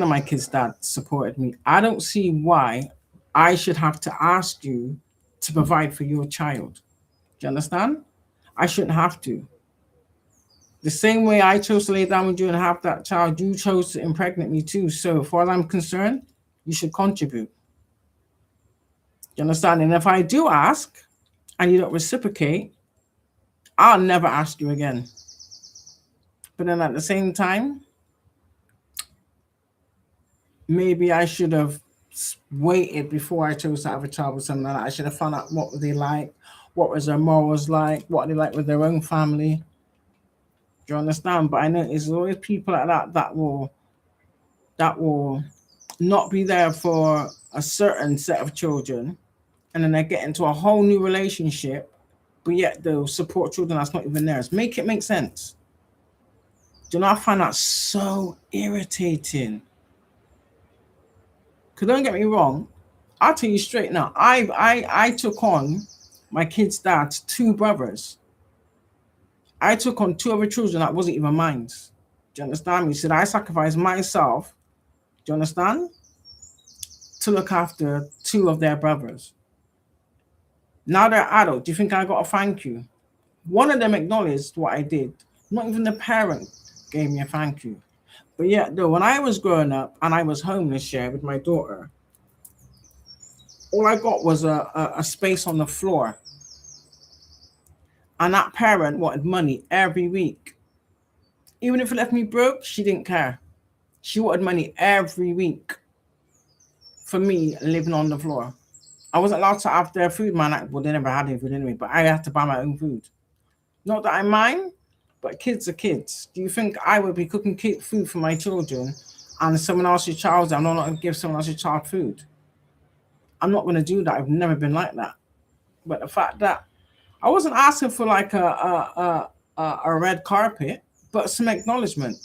A: of my kids' dad supported me. I don't see why I should have to ask you to provide for your child. Do you understand? I shouldn't have to. The same way I chose to lay down with you and have that child, you chose to impregnate me too. So, as far as I'm concerned, you should contribute. You understand? And if I do ask and you don't reciprocate, I'll never ask you again. But then at the same time, maybe I should have waited before I chose to have a child with someone like that. I should have found out what they like, what was their morals like, what they like with their own family. Do you understand? But I know there's always people like that that will not be there for a certain set of children, and then they get into a whole new relationship, but yet they'll support children that's not even theirs. Make it make sense. Do you know, I find that so irritating. Because don't get me wrong, I'll tell you straight now, I took on my kid's dad's two brothers. I took on two other children that wasn't even mine. Do you understand me? So I sacrificed myself, do you understand? To look after two of their brothers. Now they're adult. Do you think I got a thank you? One of them acknowledged what I did. Not even the parent gave me a thank you. But yeah, though, when I was growing up and I was homeless, yeah, with my daughter, all I got was a space on the floor. And that parent wanted money every week. Even if it left me broke, she didn't care. She wanted money every week for me living on the floor. I wasn't allowed to have their food, man. Well, they never had any food anyway, but I had to buy my own food. Not that I mind, but kids are kids. Do you think I would be cooking food for my children and someone else's child, I'm not going to give someone else's child food? I'm not going to do that. I've never been like that. But the fact that I wasn't asking for like a red carpet, but some acknowledgement.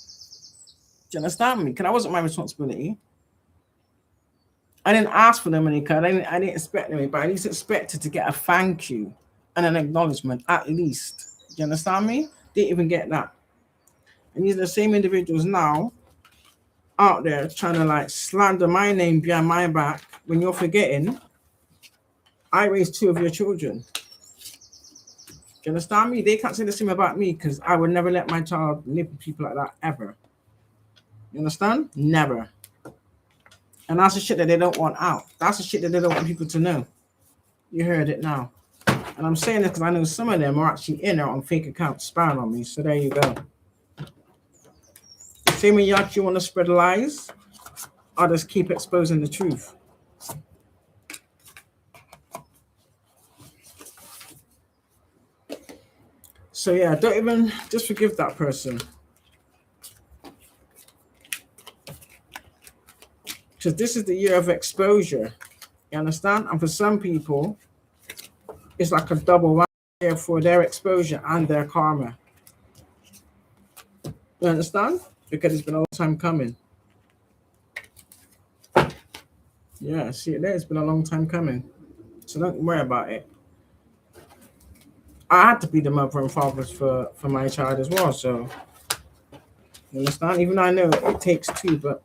A: Do you understand me? Because that wasn't my responsibility. I didn't ask for the money card. I didn't expect them, but I at least expected to get a thank you and an acknowledgement at least. Do you understand me? Didn't even get that. And these are the same individuals now out there trying to like slander my name behind my back when you're forgetting I raised two of your children. Do you understand me? They can't say the same about me because I would never let my child live with people like that ever. You understand? Never. And that's the shit that they don't want out. That's the shit that they don't want people to know. You heard it now. And I'm saying this because I know some of them are actually in there on fake accounts spying on me. So there you go. Same when you actually want to spread lies, I'll just keep exposing the truth. So yeah, don't even, just forgive that person. Because this is the year of exposure. You understand? And for some people, it's like a double year for their exposure and their karma. You understand? Because it's been a long time coming. Yeah, see it there? It's been a long time coming. So don't worry about it. I had to be the mother and father for my child as well. So, you understand? Even though I know it takes two, but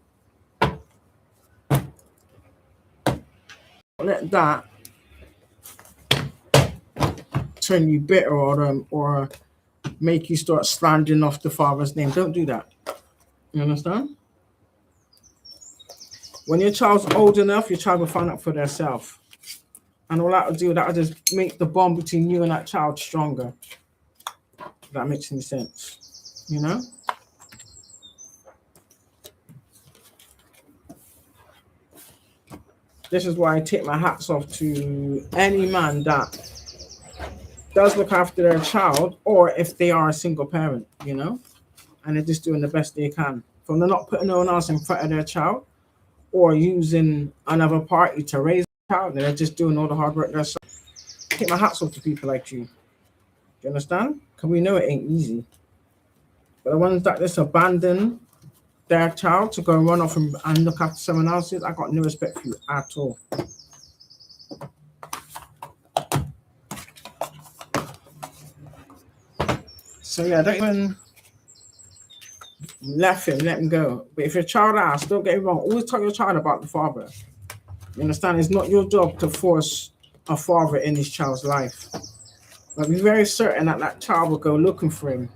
A: let that turn you bitter or make you start slandering off the father's name. Don't do that. You understand? When your child's old enough, your child will find out for themselves. And all that will do, that will just make the bond between you and that child stronger. If that makes any sense. You know? This is why I take my hats off to any man that does look after their child, or if they are a single parent, you know, and they're just doing the best they can. From they're not putting no one else in front of their child or using another party to raise a child, they're just doing all the hard work themselves. I take my hats off to people like you. Do you understand? Because we know it ain't easy. But the ones that just abandon their child to go and run off and look after someone else's, I got no respect for you at all. So yeah, don't even let him go. But if your child asks, don't get it wrong, always tell your child about the father. You understand? It's not your job to force a father in his child's life. But be very certain that that child will go looking for him.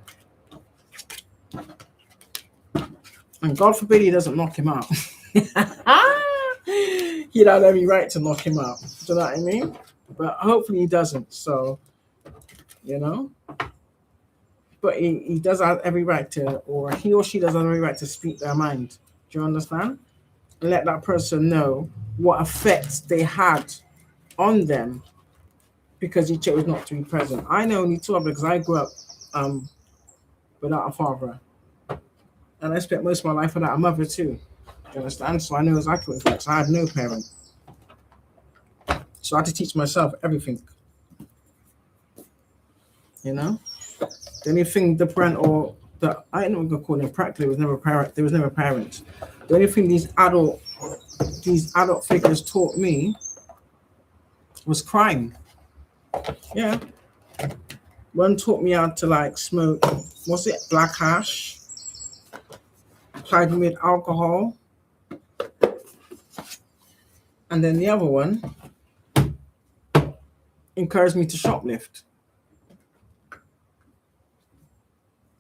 A: And God forbid he doesn't knock him out. He don't have any right to knock him out. Do you know what I mean? But hopefully he doesn't. So, you know. but he does have every right to, or he or she does have every right to speak their mind. Do you understand? And let that person know what effects they had on them because he chose not to be present. I know only two of them because I grew up um, without a father, and I spent most of my life without a mother too. Do you understand? So I know exactly what it's like. So I had no parent, so I had to teach myself everything. You know, the only thing the parent or the I ain't even gonna call them practically was never parent. There was never parents. The only thing these adult figures taught me was crime. Yeah, one taught me how to like smoke. What's it? Black hash. Tried me with alcohol, and then the other one encouraged me to shoplift.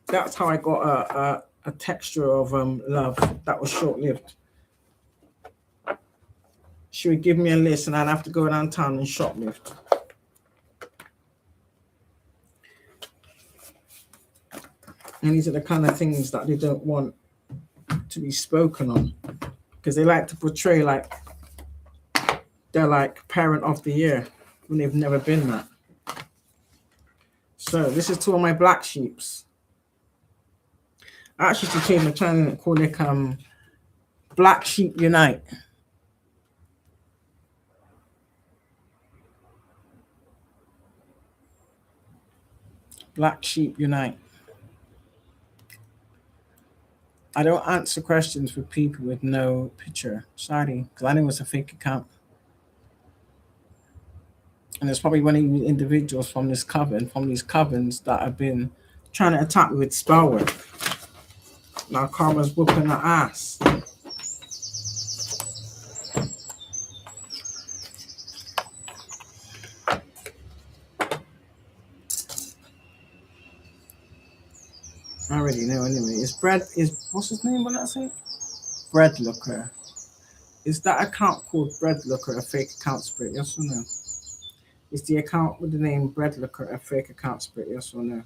A: That's how I got a texture of love that was short lived. She would give me a list, and I'd have to go downtown and shoplift. And these are the kind of things that they don't want to be spoken on because they like to portray like they're like parent of the year when they've never been that. So this is two of my black sheeps. I actually should change my channel and call it Black Sheep Unite. Black Sheep Unite. I don't answer questions for people with no picture. Sorry, because I know it's a fake account. And there's probably one of you individuals from this coven, from these covens that have been trying to attack me with spell work. Now karma's whooping her ass. I already know anyway. What's his name? What did I say? Bread Looker. Is that account called Bread Looker a fake account spirit? Yes or no? Is the account with the name Bread Looker a fake account spirit? Yes or no?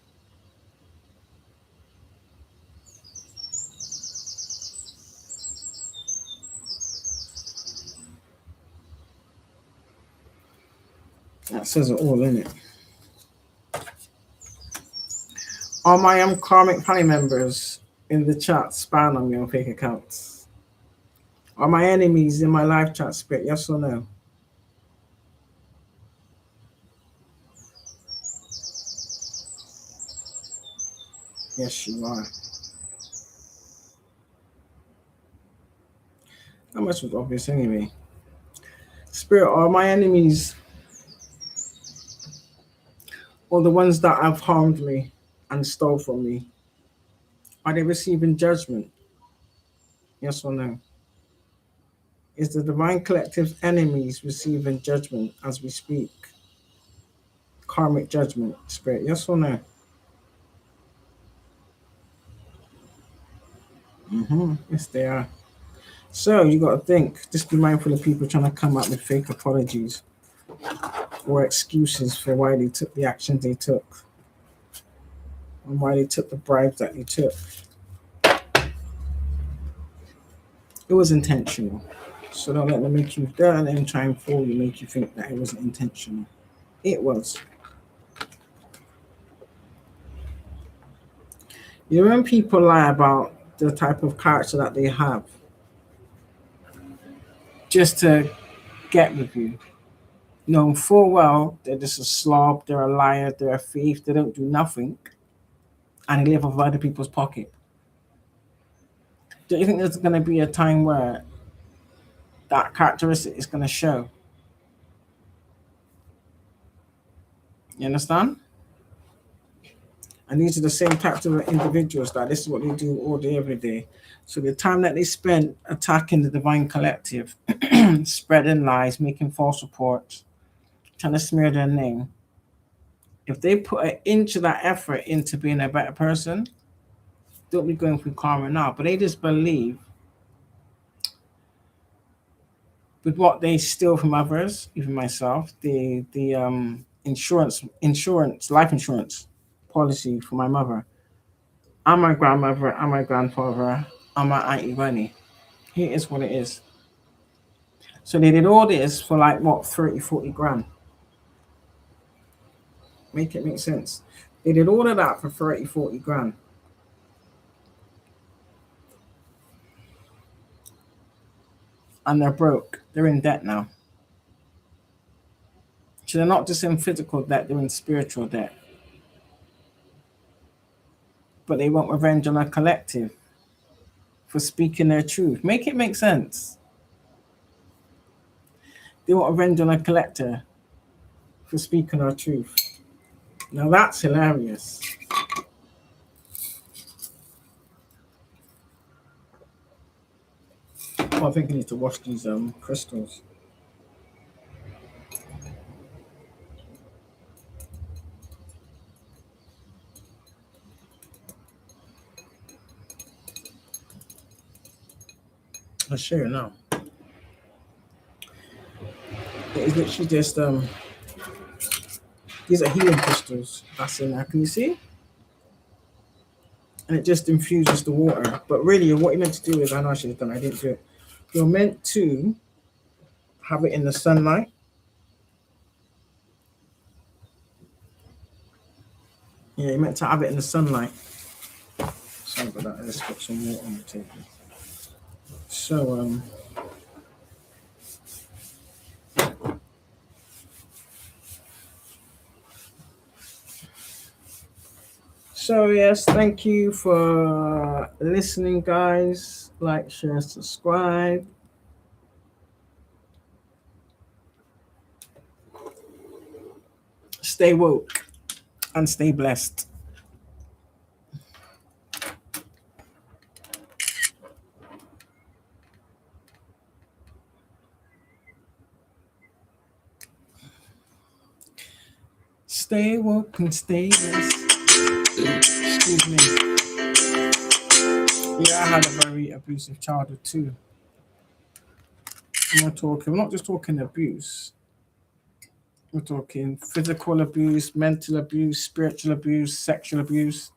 A: That says it all, in it. Are my karmic family members in the chat spying on me on fake accounts? Are my enemies in my live chat spirit? Yes or no? Yes, you are. That much was obvious anyway. Spirit, are my enemies or the ones that have harmed me and stole from me? Are they receiving judgment? Yes or no? Is the divine collective's enemies receiving judgment as we speak? Karmic judgment, spirit, yes or no? Yes, they are. So you got to think. Just be mindful of people trying to come up with fake apologies or excuses for why they took the actions they took and why they took the bribes that they took. It was intentional. So don't let them make you. Don't let them try and fool you, make you think that it wasn't intentional. It was. You know when people lie about the type of character that they have just to get with you, knowing full well they're just a slob, they're a liar, they're a thief, they don't do nothing, and they live off other people's pocket. Do you think there's going to be a time where that characteristic is going to show? You understand? And these are the same types of individuals that this is what they do all day, every day. So the time that they spend attacking the divine collective, spreading lies, making false reports, trying to smear their name, if they put an inch of that effort into being a better person, they'll be going through karma now. But they just believe with what they steal from others, even myself, the insurance, life insurance policy for my mother. and my grandmother and my grandfather and my auntie Bunny. It is what it is. So they did all this for like what, 30, 40 grand. Make it make sense. They did all of that for 30, 40 grand. And they're broke. They're in debt now. So they're not just in physical debt, they're in spiritual debt. But they want revenge on a collective for speaking their truth. Make it make sense. They want revenge on a collector for speaking our truth. Now that's hilarious. Oh, I think I need to wash these crystals. I'll show you now. It's literally just these are healing crystals. That's in there. Can you see? And it just infuses the water. But really, what you're meant to do is, I know I should have done. I didn't do it. You're meant to have it in the sunlight. Yeah, you're meant to have it in the sunlight. Sorry about that. I just got some water on the table. So So yes, thank you for listening, guys. Like, share, subscribe. Stay woke and stay blessed. Stay woke and stay blessed. Excuse me. Yeah, I had a very abusive childhood too. We're not just talking abuse. We're talking physical abuse, mental abuse, spiritual abuse, sexual abuse,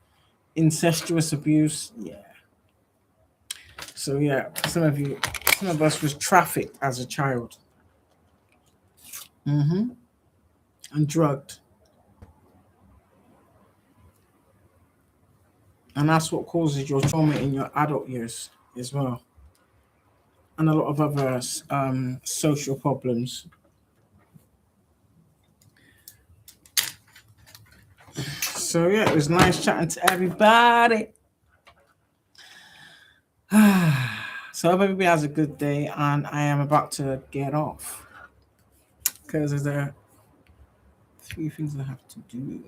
A: incestuous abuse. Yeah. So yeah, some of us was trafficked as a child. And drugged. And that's what causes your trauma in your adult years as well. And a lot of other social problems. So yeah, it was nice chatting to everybody. So I hope everybody has a good day, and I am about to get off because there's a few things I have to do.